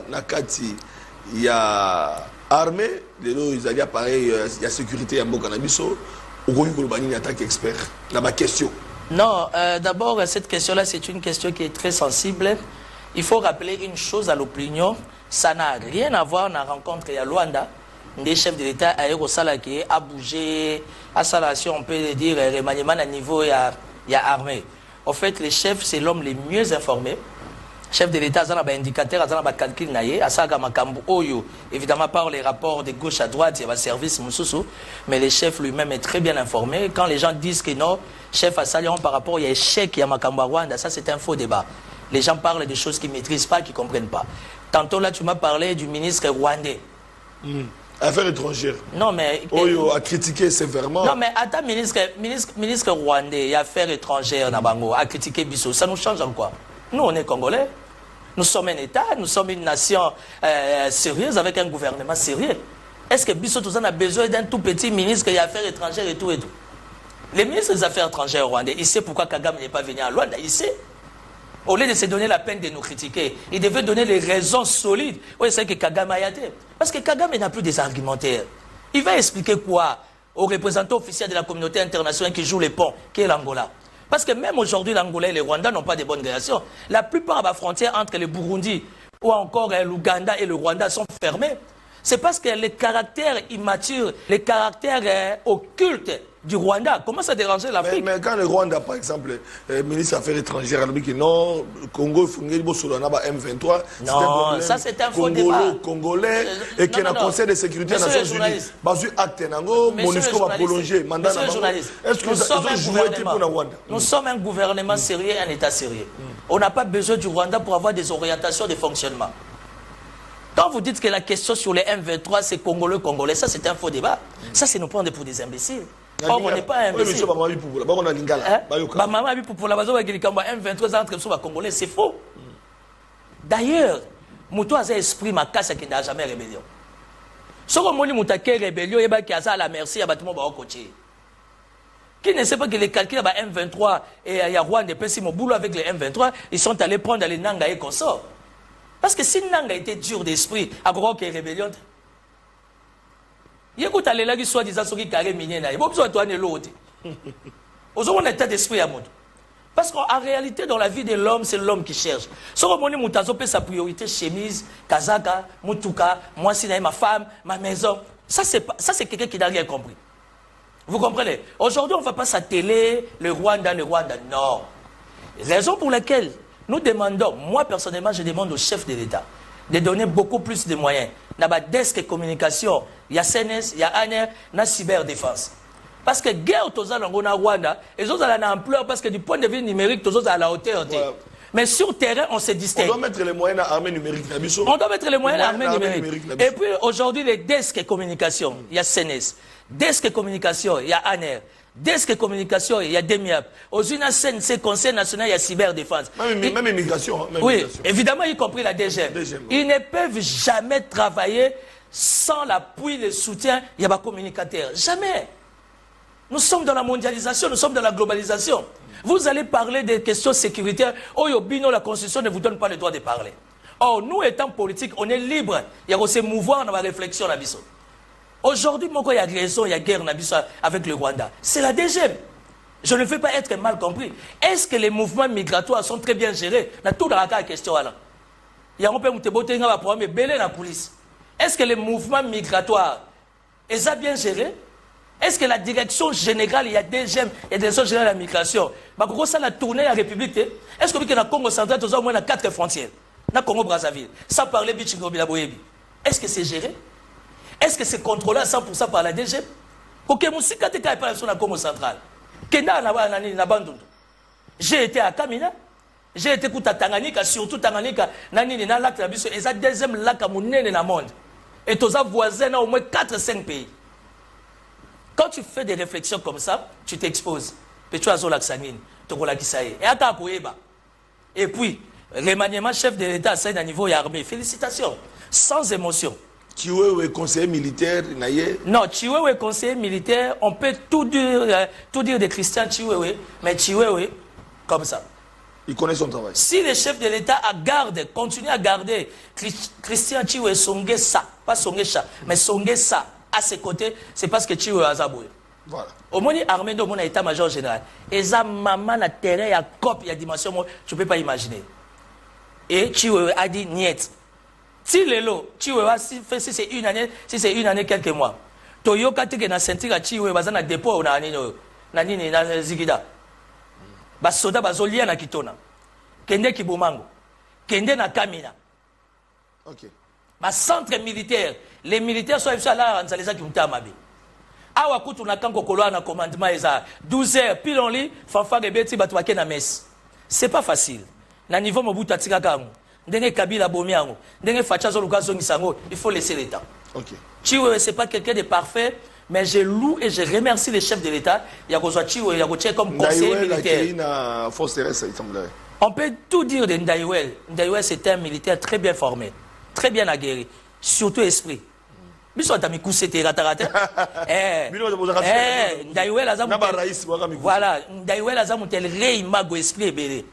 il y a armée, ils allaient pareil, il y a sécurité, il y a Mbokanabiso. Il y a une attaque expert. La question. Non, d'abord, cette question-là, c'est une question qui est très sensible. Il faut rappeler une chose à l'opinion, ça n'a rien à voir avec la rencontre à Luanda. Des chefs de l'État a bougé, à Salation, on peut dire, remaniement à niveau, il y a armée. En fait, les chefs, c'est l'homme les mieux informés. Chef de l'État, il y a un indicateur, il y a un calcul, évidemment par les rapports de gauche à droite, il y a un service, mais le chef lui-même est très bien informé. Quand les gens disent que non, chef à Salion par rapport, il y a échec, il y a Makambo Rwanda, ça c'est un faux débat. Les gens parlent de choses qu'ils ne maîtrisent pas, qu'ils ne comprennent pas. Tantôt là, tu m'as parlé du ministre rwandais. Affaires étrangères. Non, mais. Oyo a critiqué sévèrement. Non, mais attends, ministre rwandais, affaires étrangères, Nabango, a critiqué Bissau. Ça nous change en quoi? Nous, on est Congolais. Nous sommes un État, nous sommes une nation sérieuse avec un gouvernement sérieux. Est-ce que Bissau, tout ça, a besoin d'un tout petit ministre qui a affaires étrangères et tout et tout? Le ministre des Affaires étrangères rwandais, il sait pourquoi Kagame n'est pas venu à Luanda, il sait. Au lieu de se donner la peine de nous critiquer, il devait donner les raisons solides. Oui, c'est que Kagame a été. Parce que Kagame n'a plus des argumentaires. Il va expliquer quoi aux représentants officiels de la communauté internationale qui jouent les ponts, qui est l'Angola? Parce que même aujourd'hui, l'Angola et le Rwanda n'ont pas de bonnes relations. La plupart des frontières entre le Burundi ou encore l'Ouganda et le Rwanda sont fermées. C'est parce que les caractères immatures, les caractères occultes du Rwanda. Comment ça dérangeait l'Afrique? Mais quand le Rwanda, par exemple, ministre des Affaires étrangères, a dit que non, le Congo, il faut M23. Non, ça c'est un faux débat. Congolais, et qu'il y a un Conseil de sécurité des Nations Unies. Basé acte Nango, MONUSCO va prolonger. Monsieur le journaliste, est-ce que nous sommes un gouvernement sérieux, un État sérieux. On n'a pas besoin du Rwanda pour avoir des orientations de fonctionnement. Quand vous dites que la question sur les M23, c'est Congolais, ça c'est un faux débat. Ça c'est nous prendre pour des imbéciles. Or, on n'est pas imbéciles. C'est faux. D'ailleurs, Moutou a esprit ma casse qui n'a jamais rébellion. Si on a une rébellion, il y a la merci, il y a côté. Qui ne sait pas que les calculs à M23 et il y a Rwanda et mon boulot avec les M23, ils sont allés prendre les Nanga et consorts. Parce que si Nanga était dur d'esprit, à quoi qu'il y a rébellion, il y a un aller là qui soit disant ce qui carré minier, il n'y a pas besoin de toi l'autre. Aux hommes, on a un état d'esprit à monde. Parce qu'en réalité, dans la vie de l'homme, c'est l'homme qui cherche. Si on a sa priorité, chemise, kazaka, mutuka, moi, si ma femme, ma maison, ça c'est quelqu'un qui n'a rien compris. Vous comprenez? Aujourd'hui, on ne va pas s'atteler le Rwanda, non. Raison pour laquelle nous demandons, moi personnellement, je demande au chef de l'État de donner beaucoup plus de moyens. Il y a desk communication, il y a CNS, il y a ANR, il y a cyberdéfense. Parce que guerre aux Rwanda, ils ont une ampleur parce que du point de vue numérique, ils ont à la hauteur. Voilà. Mais sur terrain, on se distingue. On doit mettre les moyens à l'armée numérique. On doit mettre les moyens à l'armée numérique. Et puis aujourd'hui, les desks communication, il y a CNS. Desk communication, il y a ANR. Desk communication, il y a DEMIAP. Aux UNACN, Conseil national, il y a cyberdéfense. Même immigration. Oui, évidemment, y compris la DGM. Ils ne peuvent jamais travailler sans l'appui, le soutien, il y a pas communicateur. Jamais. Nous sommes dans la mondialisation, nous sommes dans la globalisation. Vous allez parler des questions sécuritaires. Oh, Yobino, la Constitution ne vous donne pas le droit de parler. Or, nous, étant politiques, on est libre. Il y a aussi mouvoir dans la réflexion, la biso. Aujourd'hui, il y a raison, il y a guerre avec le Rwanda. C'est la DGM. Je ne veux pas être mal compris. Est-ce que les mouvements migratoires sont très bien gérés? Dans toute la question, il y a un peu de problème, mais la police. Est-ce que les mouvements migratoires sont bien gérés? Est-ce que la direction générale, il y a DGM, il y a la direction générale de la migration, ça la tournée à la République? Est-ce que dans le Congo central, nous avons au moins 4 frontières? Dans le Congo-Brazzaville, sans parler de Bichingobila-Boyebi. Est-ce que c'est géré? Est-ce que c'est contrôlé à 100% par la DGM? J'ai été à Kamina, j'ai été à Tanganyika, surtout Tanganyika, na lac la biso, et c'est le deuxième lac à mon nez dans le monde. Et tous les voisins ont au moins 4-5 pays. Quand tu fais des réflexions comme ça, tu t'exposes. Et tu as un lac sanguine, tu as et puis, remaniement chef de l'État à un niveau armé. Félicitations, sans émotion. Chiwewe conseiller militaire, non, Chiwewe conseiller militaire, on peut tout dire de Christian Chiwewe, mais Chiwewe, comme ça. Il connaît son travail. Si le chef de l'État continue à garder Christian Chiwewe Songesa, pas Songesa, mais Songesa à ses côtés, c'est parce que Chiwewe a zaboué. Voilà. Au moins, l'armée de mon état-major général, et ça, maman, la terre, il y a cop, il y a dimension, tu ne peux pas imaginer. Et Chiwewe a dit niet. Si lelo, Chiwewe, si c'est une année, quelques mois. Toyoka teke na sentir à Chiwewe, bazana dépôt na nini na zigida. Basoda bazolia na kitona. Kende kibomango. Kende na Kamina. Ok. Ma centre militaire, les militaires sont là en Zaleza qui m'ont mabe. Awa kutu na kanko koloa na commandement eza 12h pile en lit, fanfare beti batwake na messe. C'est pas facile. Na niveau mobuta tikaka ngo. Ndenge Kabila bomiango, ndenge Facha Zolukazo Ngisango, il faut laisser l'État. OK. Chiwewe c'est pas quelqu'un de parfait, mais je loue et je remercie les chefs de l'État. Il y a Kozwa Chiwewe, il y a Koché comme conseiller militaire. On peut tout dire de Ndaiwel. Ndaiwel c'est un militaire très bien formé, très bien aguerri, surtout esprit. Biso atami kusete ratarate. Ndaiwel azamu. Voilà, Ndaiwel azamu tel rei mago esprit belé.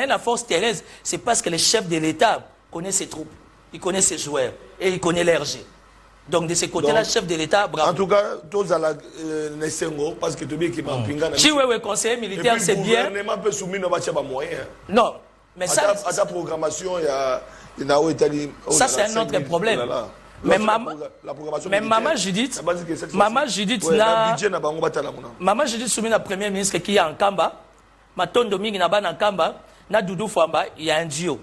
La force terrestre, c'est parce que le chef de l'État connaît ses troupes, il connaît ses joueurs et il connaît l'RG. Donc de ce côté-là, le chef de l'État, bravo. En tout cas, tous à la Nessengo, parce que tu dis qu'il m'a pingé. Chiwewe, conseiller militaire, c'est bien. Le gouvernement peut soumettre nos moyens. Non, mais ça. À ta programmation, il y a ça, c'est un autre problème. Mais maman Judith, maman Judith soumis la première ministre qui est en Kamba, Matondo Mingi na ban en Kamba, na Doudou Famba, il y a un duo.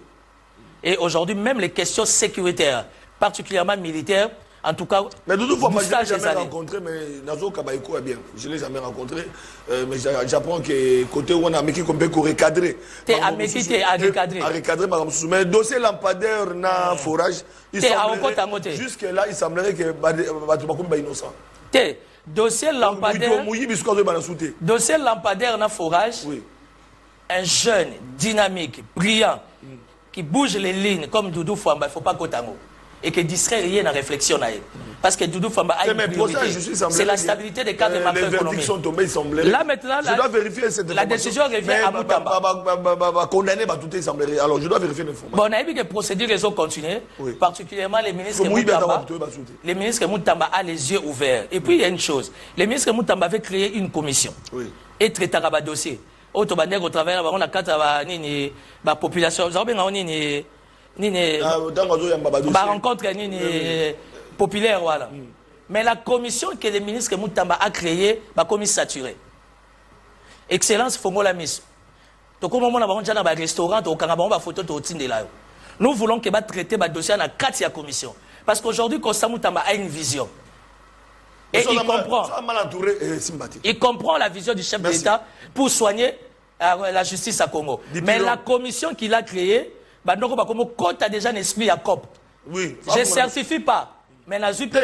Et aujourd'hui, même les questions sécuritaires, particulièrement militaires, en tout cas, mais Doudou Famba, je ne l'ai jamais rencontré, mais Nazo Kabaïko est bien. Je ne l'ai jamais rencontré, mais j'apprends que côté où on a Meki qu'on peut recadrer. Tu es à Meki, tu es à recadrer. À recadrer, mais le dossier lampadaire na forage, jusque-là, il semblerait que Batubakoum est innocent. Dossier lampadaire na forage, un jeune, dynamique, brillant, qui bouge les lignes comme Doudou Famba, il ne faut pas qu'autant. Et qui distrait rien à réflexion. Parce que Doudou Famba a une priorité. C'est la stabilité des cadres macroéconomiques. Là maintenant, je dois vérifier cette la décision revient à Moutamba. Condamné, tout est semblé. Alors je dois vérifier l'information. Bon, on a vu que les procédures ont continué, particulièrement les ministres Moutamba. Les ministres Moutamba a les yeux ouverts. Et puis il y a une chose, les ministres Moutamba avaient créé une commission et traité un dossier. Au travers, on a quatre population. Rencontre populaire, voilà. Mais la commission que le ministre Moutamba a créée, la commission saturée. Excellence Fongola Miss. Donc, au moment où on a un restaurant, on a photo de là. Nous voulons que va traiter le dossier dans 4 commissions. Parce qu'aujourd'hui, Constant Moutamba a une vision. Et il comprend la vision du chef de l'État pour soigner la justice à Congo. Mais la commission qu'il a créée, quand a déjà un esprit à COP. Oui. Je ne certifie pas. Mais la jupe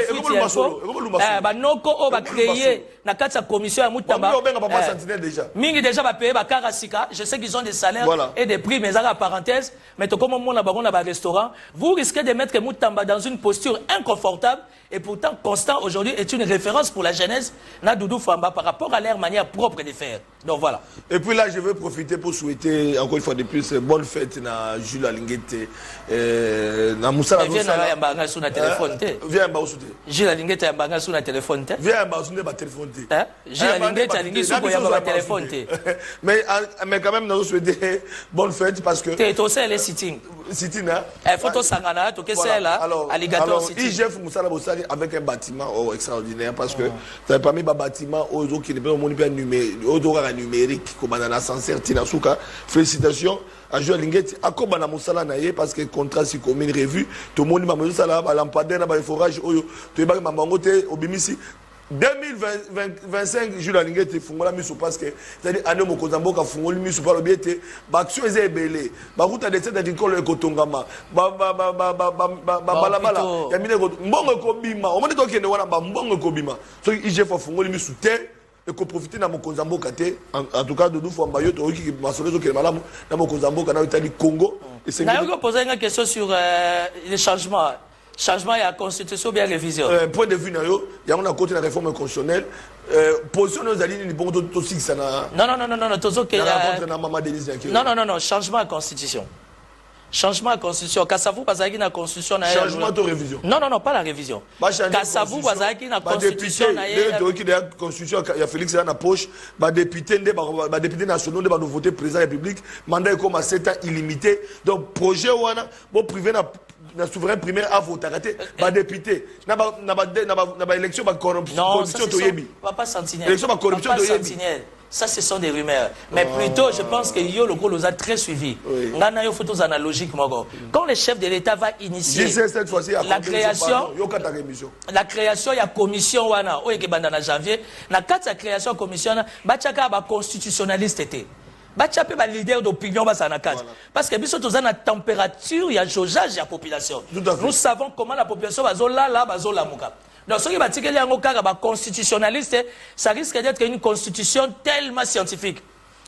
Noko va créer la commission à Moutamba. Mingi déjà va payer Karasika. Je sais qu'ils ont des salaires et des prix, mais à parenthèse. Mais comme on a un restaurant, vous risquez de mettre Moutamba dans une posture inconfortable. Et pourtant, Constant aujourd'hui est une référence pour la jeunesse na Doudou Famba par rapport à leur manière propre de faire. Donc voilà. Et puis là, je veux profiter pour souhaiter encore une fois de plus bonne fête à Jules Alinguete, na Moussa. Viens à sur la téléphone. Viens à Baousouté. Jules Alinguete à sur la téléphone. Viens à Baousouté, ma téléphone. Jules Alinguete sur la téléphone. Mais quand même, nous souhaiter bonne fête parce que. Tu es aussi les sitting. Sitting, hein? Photo Sangana, tu es là. Alligator Sitting. IGF Moussa avec un bâtiment extraordinaire parce que ça n'a pas mis un bâtiment aux autres qui n'est pas numérique comme dans l'ascenseur Tinasuka. Félicitations à Joël Linguet à Kobana Moussala Naye parce que contrat si commune revue tout le monde m'a dit ça là lampadaire na forage oyo to ba mamangote obimisi 2025 Jules Alinguete fungola miso parce que c'est-à-dire année mokozamboka fungoli miso par obiete ba action ezebele ba route de tête agricole ekotongama balabala ya mine mbongo ekobima omoni to kende wana ba mbongo ekobima so IGF fungoli miso te et qu'on profite de Mokozamboka en tout cas de nous Famba yo to ki masolezo ke malamu na Mokozamboka na Italie Congo et c'est là que poser une question sur les changements. Changement et la constitution bien révision. Point de vue, il y a un côté de la réforme constitutionnelle. Position nos alliés, ils vont aussi ça. Non, changement à constitution. Changement à constitution. Kassavou, Bazaki, la constitution. Changement de révision. Non, pas la révision. Kassavou, Bazaki, la constitution. La constitution, il y a Félix dans la poche. Les députés nationaux vont voter président de la République. Mandat est comme à 7 ans illimité. Donc, projet, bon, privé, na souverain primaire à voter ba député na élection ba corruption to yebi papa sentinelle élection ba corruption to yebi ça ce sont des rumeurs mais plutôt je pense que yo le gros nous a très suivi ngana yo photos analogiques moko quand le chef de l'état va initier cette fois-ci la création il y a commission wana o ke banda na janvier na kati ya création commission ba tchaka ba constitutionnaliste était Bachape ba leader d'opinion parce que biso tous la température il y a jaugeage de la population. Nous savons comment la population va la muka. Donc ce qui va tirer les constitutionnaliste, ça risque d'être une constitution tellement scientifique.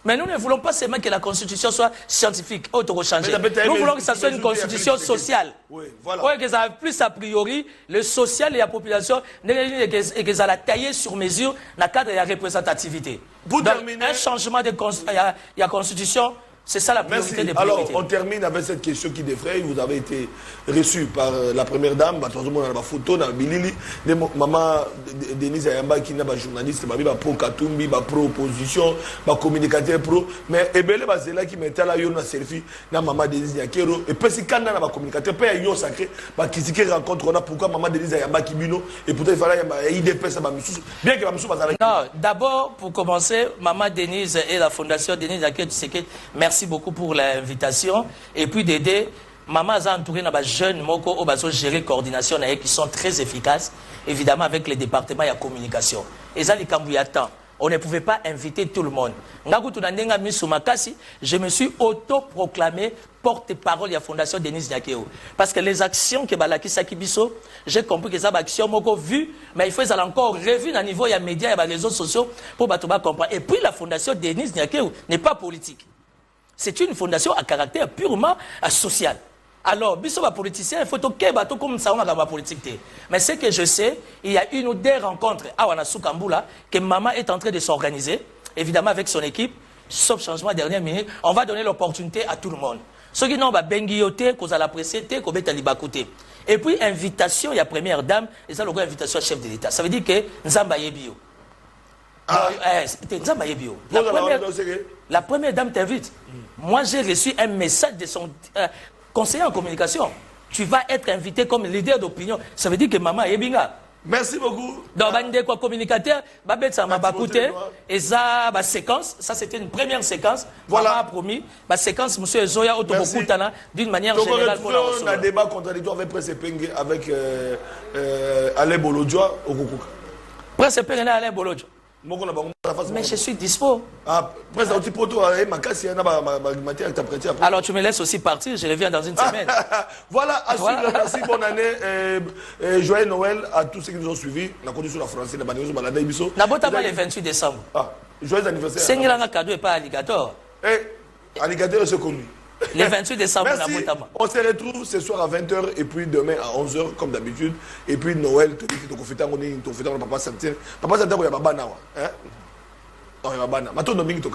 Mais nous ne voulons pas seulement que la constitution soit scientifique, auto-changer. Nous voulons que ça soit une constitution sociale. Oui, voilà. Que ça a plus a priori, le social et la population, et que ça a taillé sur mesure dans le cadre de la représentativité. Donc, un changement de la constitution, C'est ça la priorité des Alors, priorités. on termine avec cette question qui défraye. Vous avez été reçu par la première dame, la photo, maman Denise Ayamba, qui est une journaliste, pro Katumbi, pro opposition, communicateur pro. Mais Ebele Bazela qui mettait là, il y a une selfie, maman Denise Nyakero. Et puis, si quand on a communicateur, il y a une sacré, qui rencontre, on a pourquoi maman Denise Ayamba qui bino, et pourtant il fallait IDP, ça va bien que Mamsou Bazala. Non, d'abord, pour commencer, maman Denise et la fondation Denise Nyakero, merci beaucoup pour l'invitation. Et puis d'aider, maman a entouré de jeunes moko au baso gérer coordination qui sont très efficaces, évidemment avec les départements de communication. Et ça, on ne pouvait pas inviter tout le monde. Je me suis auto-proclamé porte-parole de la fondation Denise Nyakero. Parce que les actions que Balaki Sakibiso, j'ai compris que ça action moko vu, mais il faut encore revu à niveau des médias et des réseaux sociaux pour comprendre. Et puis la fondation Denise Nyakero n'est pas politique. C'est une fondation à caractère purement social. Alors, biso ba politicien, il faut que comme ça on a politique. Mais ce que je sais, il y a une ou deux rencontres à Wanasukambula que maman est en train de s'organiser, évidemment avec son équipe, sauf changement dernière minute. On va donner l'opportunité à tout le monde. Ceux qui n'ont pas bengioté, qu'on a la pressé, qu'on a libakoté. Et puis invitation, il y a première dame, et ça le invitation à chef de l'État. Ça veut dire que Nzamba Yebio. C'était Nzamba Yebio. La première dame t'invite. Moi, j'ai reçu un message de son conseiller en communication. Tu vas être invité comme leader d'opinion. Ça veut dire que maman est binga. Merci beaucoup. Dans Bande quoi communicateur, Babet ça m'a pas coûté. Et ça, séquence, ça c'était une première séquence. Voilà. Maman a promis. Ma séquence, monsieur Zoya Otobokutana, d'une manière générale. On a un débat contradictoire avec Presse Penge, avec Alain Bolodjoa au Kukuka. Presse Penge et Alain Bolodjoa. Mais je suis dispo. Alors tu me laisses aussi partir, je reviens dans une semaine. Voilà, à suivre, merci, bonne année. Joyeux Noël à tous ceux qui nous ont suivis. La condition de la France, la bannière balade Ibiso. Nabotama le 28 décembre. Joyeux anniversaire. Sengilanga cadeau et pas alligator. Alligator, c'est connu. Le 28 décembre, merci. On se retrouve ce soir à 20h et puis demain à 11h comme d'habitude. Et puis Noël, tu fais papa Santin. Papa Santin, il y a Baba Nawa. Il y a Baba Nawa. Maintenant, Domingue, tu